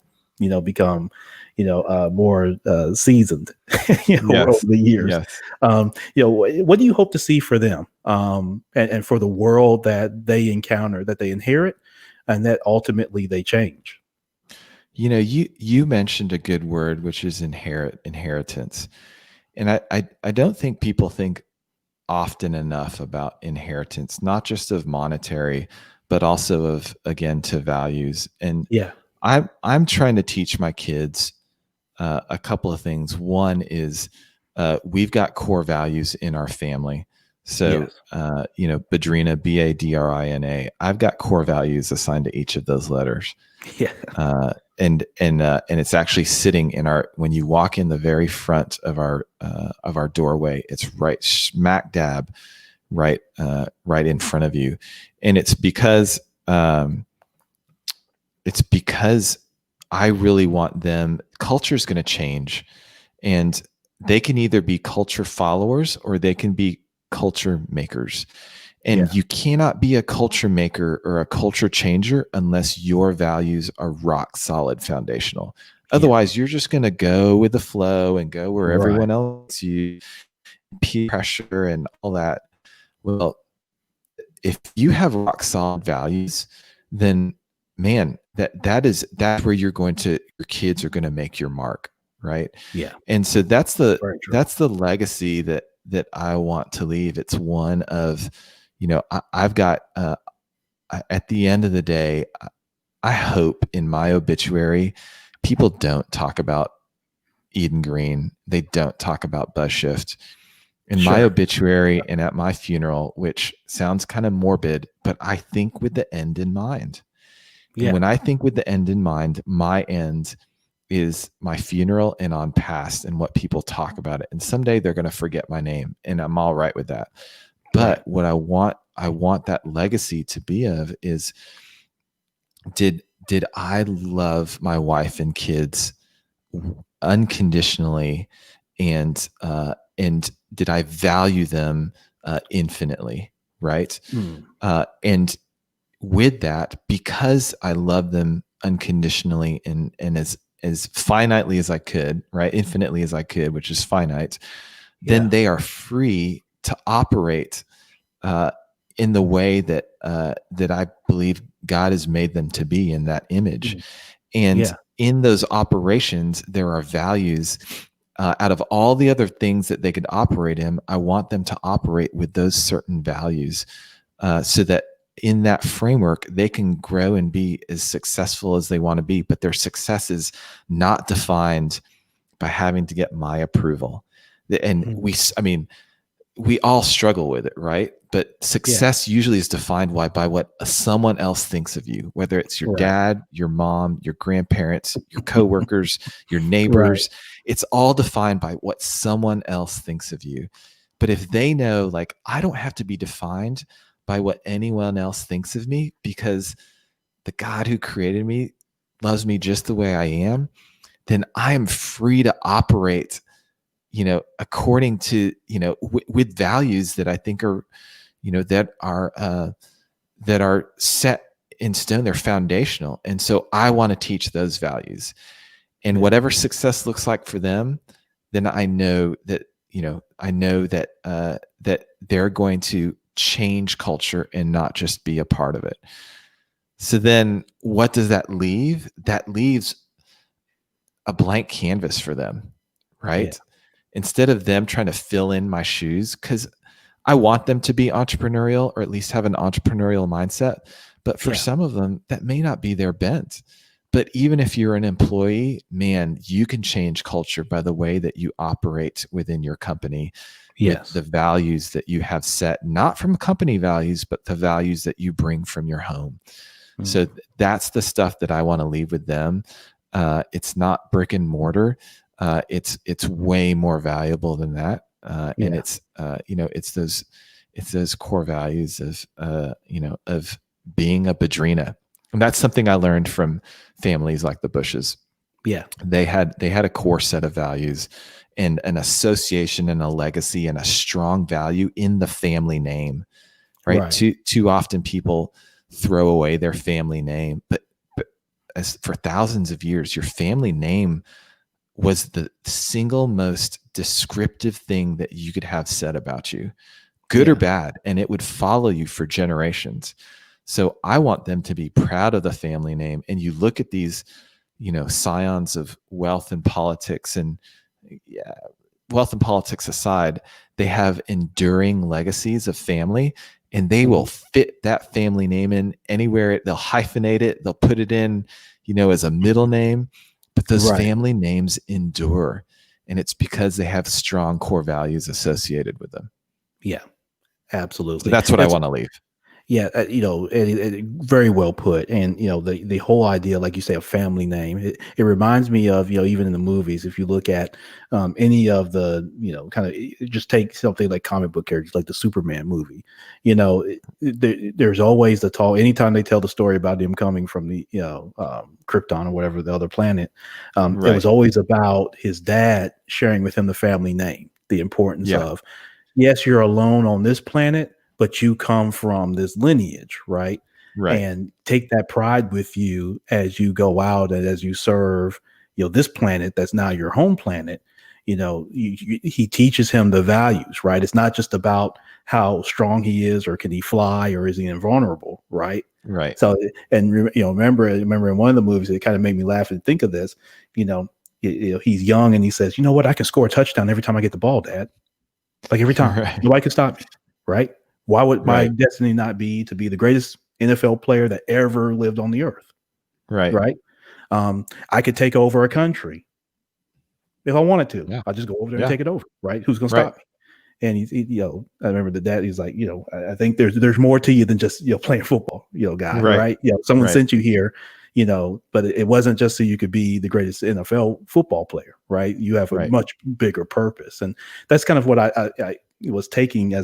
become, more seasoned, over Yes. the years. Yes. What do you hope to see for them, and for the world that they encounter, that they inherit, and that ultimately they change? You mentioned a good word, which is inheritance. And I don't think people think often enough about inheritance, not just of monetary, but also of, again, to values. And Yeah. I'm trying to teach my kids a couple of things. One is we've got core values in our family. So, Yes. Badrina, Badrina. I've got core values assigned to each of those letters. Yeah. And it's actually sitting in our, when you walk in the very front of our doorway, it's right smack dab, right in front of you. And it's because I really want them. Culture's going to change, and they can either be culture followers or they can be culture makers. Yeah. And you cannot be a culture maker or a culture changer unless your values are rock solid, foundational. Yeah. Otherwise, you're just going to go with the flow and go where Right. everyone else, you peer pressure and all that. Well, if you have rock solid values, then man, that's where your kids are going to make your mark, right? Yeah. And so that's the Very true. that's the legacy that I want to leave. It's one of, I've got at the end of the day, I hope in my obituary, people don't talk about Eden Green. They don't talk about BUZZSHIFT. In my Sure. obituary and at my funeral, which sounds kind of morbid, but I think with the end in mind. And Yeah. when I think with the end in mind, my end is my funeral and on past and what people talk about it. And someday they're going to forget my name, and I'm all right with that. But Right. what I want that legacy to be of is, did I love my wife and kids unconditionally, and did I value them infinitely, right? Mm. And with that, because I love them unconditionally and as finitely as I could, right, infinitely as I could, which is finite, then Yeah. they are free to operate in the way that that I believe God has made them to be in that image. Mm. And Yeah. in those operations, there are values. Out of all the other things that they could operate in, I want them to operate with those certain values, so that in that framework, they can grow and be as successful as they want to be. But their success is not defined by having to get my approval. And Mm. I mean, we all struggle with it, right? But Yeah. success usually is defined by what someone else thinks of you, whether it's your Right. dad, your mom, your grandparents, your coworkers, your Right. neighbors. It's all defined by what someone else thinks of you. But if they know, like, I don't have to be defined by what anyone else thinks of me, because the God who created me loves me just the way I am, then I am free to operate, according to, with values that I think are, that are set in stone. They're foundational. And so I want to teach those values, and Yeah. whatever success looks like for them, then I know that, that they're going to change culture and not just be a part of it. So then what does that leave? That leaves a blank canvas for them, Yeah. right? Instead of them trying to fill in my shoes, because I want them to be entrepreneurial, or at least have an entrepreneurial mindset. But for Yeah. some of them, that may not be their bent. But even if you're an employee, man, you can change culture by the way that you operate within your company, with the Yes. values that you have set, not from company values, but the values that you bring from your home. So Mm. that's the stuff that I want to leave with them. It's not brick and mortar. It's way more valuable than that. And Yeah. it's those core values of of being a Badrina. And that's something I learned from families like the Bushes. Yeah. They had a core set of values, and an association and a legacy and a strong value in the family name, right? Right. Too often people throw away their family name, but as for thousands of years, your family name was the single most descriptive thing that you could have said about you, good or Yeah. bad, and it would follow you for generations. So I want them to be proud of the family name. And you look at these, scions of wealth and politics, and yeah, wealth and politics aside, they have enduring legacies of family, and they will Mhm. fit that family name in anywhere. They'll hyphenate it, they'll put it in, as a middle name, but those Right. family names endure. And it's because they have strong core values associated with them. Yeah. So Absolutely. that's what I That's want to leave. Yeah, very well put. And the whole idea, like you say, a family name. It reminds me of even in the movies. If you look at any of the kind of just take something like comic book characters, like the Superman movie. There's always the tall. Anytime they tell the story about him coming from the Krypton or whatever the other planet, it was Right. always about his dad sharing with him the family name, the importance Yeah. of, yes, you're alone on this planet, but you come from this lineage, right? Right. And take that pride with you as you go out and as you serve, this planet that's now your home planet. He teaches him the values, right? It's not just about how strong he is, or can he fly, or is he invulnerable, right? Right. So, and remember in one of the movies, it kind of made me laugh and think of this. He's young and he says, "You know what? I can score a touchdown every time I get the ball, Dad. Like every time, Right. nobody can stop me, right? Why would my Right. destiny not be to be the greatest NFL player that ever lived on the earth, Right. right? I could take over a country if I wanted to. Yeah. I'll just go over there and Yeah. take it over, right? Who's going to Right. stop me?" And I remember the dad. He's like, I think there's more to you than just playing football, guy, Right. right? Someone Right. sent you here. but it wasn't just so you could be the greatest NFL football player, right? You have a Right. much bigger purpose. And that's kind of what I was thinking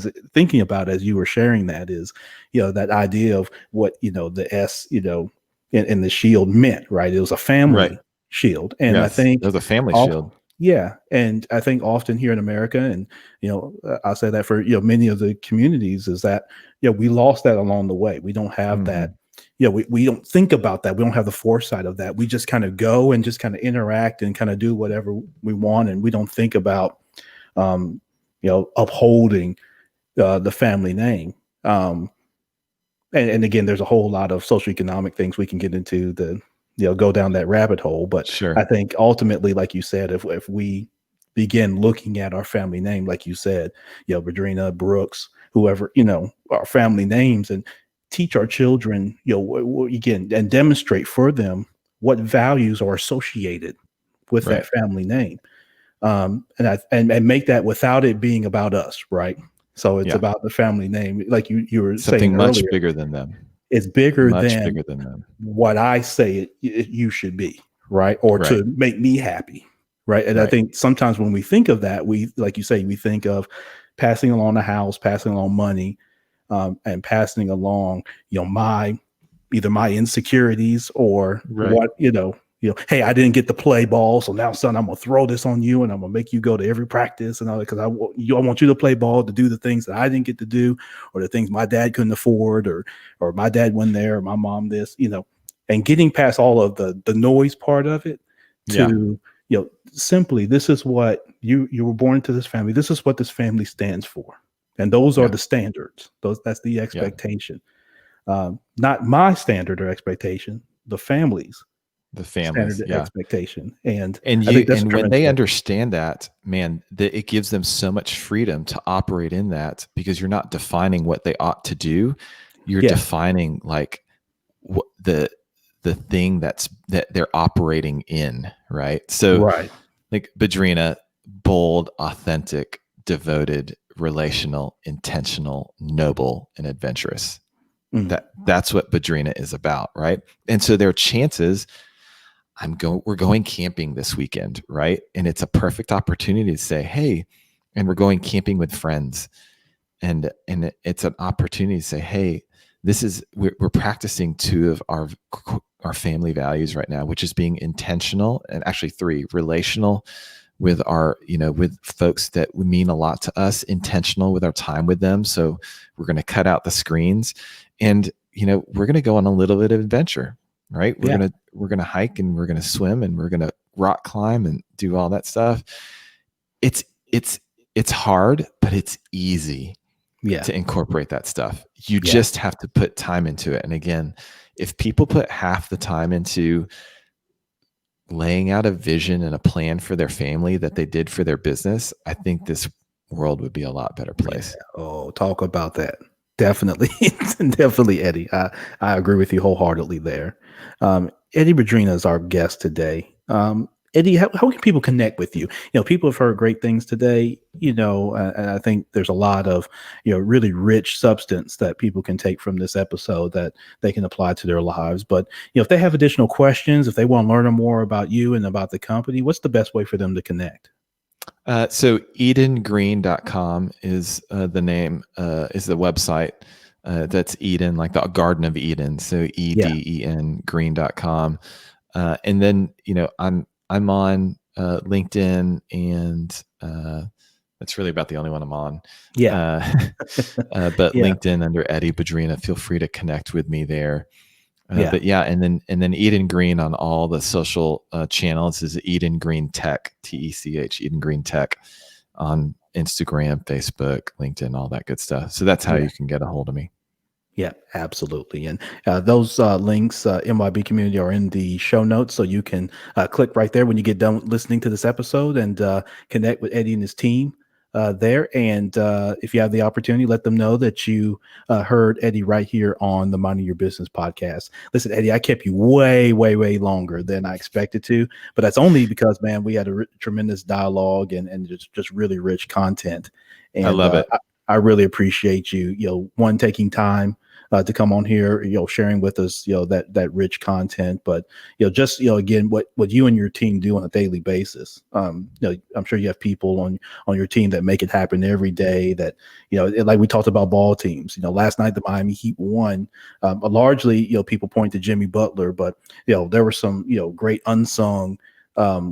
about as you were sharing that is, that idea of what, the S, in the shield meant, right? It was a Right. family shield. And I Yes. It think, was a family off, shield. yeah. And I think often here in America, and, I'll say that for, many of the communities is that, we lost that along the way. We don't have that. Mhm. We don't think about that. We don't have the foresight of that. We just kind of go and just kind of interact and kind of do whatever we want. And we don't think about, upholding the family name. And again, there's a whole lot of socioeconomic things we can get into to, go down that rabbit hole. But I Sure. think ultimately, like you said, if we begin looking at our family name, like you said, Badrina, Brooks, whoever, our family names, and teach our children, again, and demonstrate for them what values are associated with that Right. family name. And make that without it being about us, right? So it's Yeah. about the family name, like you were saying Something much earlier. bigger than them. It's bigger Much than bigger than them. what I say you should be, right? Or Right. to make me happy, right? And I Right. think sometimes when we think of that, we, like you say, we think of passing along a house, passing along money, and passing along, either my insecurities or Right. what, hey, I didn't get to play ball, so now, son, I'm gonna throw this on you, and I'm gonna make you go to every practice and all that because I want you to play ball, to do the things that I didn't get to do, or the things my dad couldn't afford, or my dad wasn't there, or my mom this, and getting past all of the noise part of it Yeah. to, simply, this is what you were born into this family. This is what this family stands for, and those are Yeah. the standards. That's the Yeah. expectation. Not my standard or expectation, the family's The standard families. Yeah. expectation. And And I think that's a when tremendous they difference. understand that, man, that it gives them so much freedom to operate in that because you're not defining what they ought to do. You're Yeah. defining like what the thing that they're operating in, right? So Right. like Badrina, bold, authentic, devoted, relational, intentional, noble, and adventurous. Mm. That's what Badrina is about, right? And so there are chances we're going camping this weekend, right? And it's a perfect opportunity to say, hey, and we're going camping with friends. And it's an opportunity to say, hey, we're practicing two of our family values right now, which is being intentional, and actually three, relational with with folks that mean a lot to us, intentional with our time with them. So we're going to cut out the screens, and we're going to go on a little bit of adventure, right? Yeah. We're going to hike, and we're going to swim, and we're going to rock climb and do all that stuff. It's it's hard, but it's easy Yeah. to incorporate that stuff. You Yeah. just have to put time into it. And again, if people put half the time into laying out a vision and a plan for their family that they did for their business, I think this world would be a lot better Yeah. place. Oh, talk about that. Definitely. Definitely, Eddie. I agree with you wholeheartedly there. Eddy Badrina is our guest today. Eddie, how can people connect with you? People have heard great things today, and I think there's a lot of, really rich substance that people can take from this episode that they can apply to their lives. But, if they have additional questions, if they want to learn more about you and about the company, what's the best way for them to connect? So EdenGreen.com is the name, is the website. That's Eden, like the Garden of Eden. So Yeah. EDEN green.com. And then, I'm on LinkedIn, and that's really about the only one I'm on. Yeah. But Yeah. LinkedIn under Eddy Badrina, feel free to connect with me there. Yeah. But yeah, and then Eden Green on all the social channels is Eden Green Tech, TECH, Eden Green Tech on Instagram, Facebook, LinkedIn, all that good stuff. So that's how Yeah. you can get a hold of me. Yeah, absolutely. And those links, MYB community, are in the show notes. So you can click right there when you get done listening to this episode and connect with Eddie and his team there. And if you have the opportunity, let them know that you heard Eddie right here on the Minding Your Business podcast. Listen, Eddie, I kept you way, way, way longer than I expected to, but that's only because, man, we had a tremendous dialogue and just really rich content. I And love it. I really appreciate you, one, taking time to come on here, sharing with us, that rich content. But, just, again, what you and your team do on a daily basis. I'm sure you have people on your team that make it happen every day that, like we talked about ball teams, last night the Miami Heat won. Largely, people point to Jimmy Butler, but, there were some, great unsung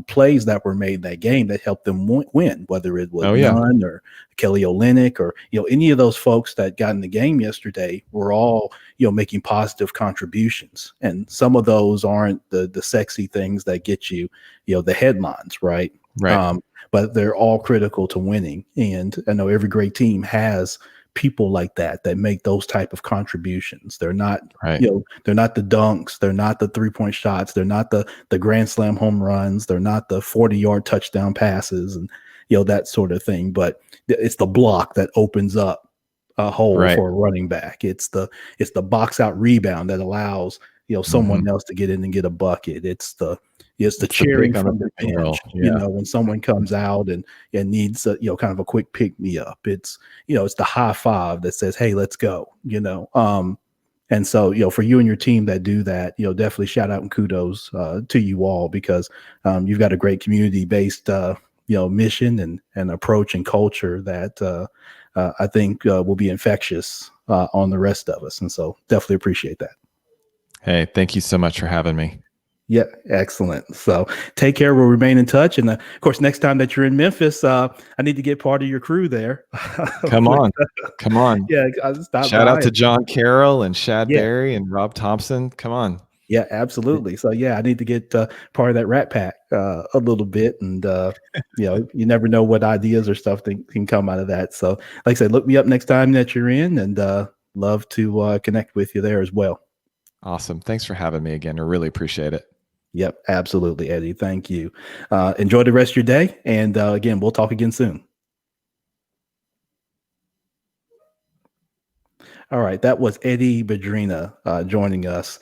plays that were made that game that helped them win, whether it was Nunn or Kelly Olynyk or, any of those folks that got in the game yesterday were all, making positive contributions. And some of those aren't the sexy things that get you, the headlines, right? Right. But they're all critical to winning. And I know every great team has people like that make those type of contributions. They're not, they're not the dunks, they're not the 3-point shots, they're not the grand slam home runs, they're not the 40-yard touchdown passes and that sort of thing. But it's the block that opens up a hole for a running back. It's the box out rebound that allows someone else to get in and get a bucket. It's the cheering from the bench, when someone comes out and needs a, kind of a quick pick me up. It's, it's the high five that says, hey, let's go, and so, for you and your team that do that, definitely shout out and kudos to you all, because you've got a great community based, mission and approach and culture that I think will be infectious on the rest of us. And so definitely appreciate that. Hey, thank you so much for having me. Yeah, excellent. So take care. We'll remain in touch. And of course, next time that you're in Memphis, I need to get part of your crew there. Come on. Yeah. Shout out to John Carroll and Shad Berry and Rob Thompson. Come on. Yeah, absolutely. So I need to get part of that Rat Pack a little bit. And, you never know what ideas or stuff that can come out of that. So like I said, look me up next time that you're in, and love to connect with you there as well. Awesome. Thanks for having me again. I really appreciate it. Yep, absolutely, Eddie. Thank you. Enjoy the rest of your day. And again, we'll talk again soon. All right. That was Eddy Badrina joining us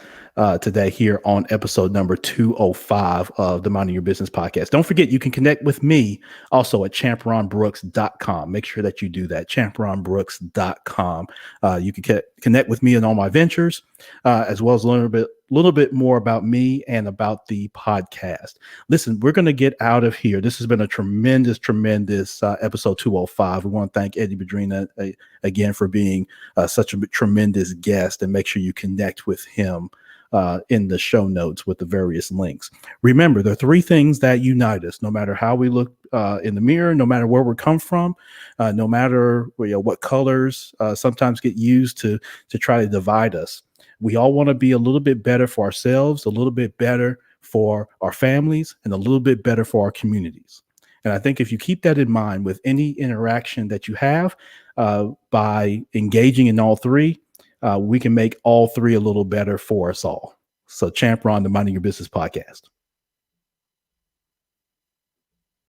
today here on episode number 205 of the Minding Your Business podcast. Don't forget, you can connect with me also at champronbrooks.com. Make sure that you do that, champronbrooks.com. You can connect with me in all my ventures, as well as learn a little bit more about me and about the podcast. Listen, we're going to get out of here. This has been a tremendous episode 205. We want to thank Eddy Badrina again for being such a tremendous guest, and make sure you connect with him in the show notes with the various links. Remember, there are 3 things that unite us, no matter how we look in the mirror, no matter where we come from, no matter what colors sometimes get used to try to divide us. We all want to be a little bit better for ourselves, a little bit better for our families, and a little bit better for our communities. And I think if you keep that in mind with any interaction that you have, by engaging in all 3, we can make all 3 a little better for us all. So Champ Ron, the Minding Your Business podcast.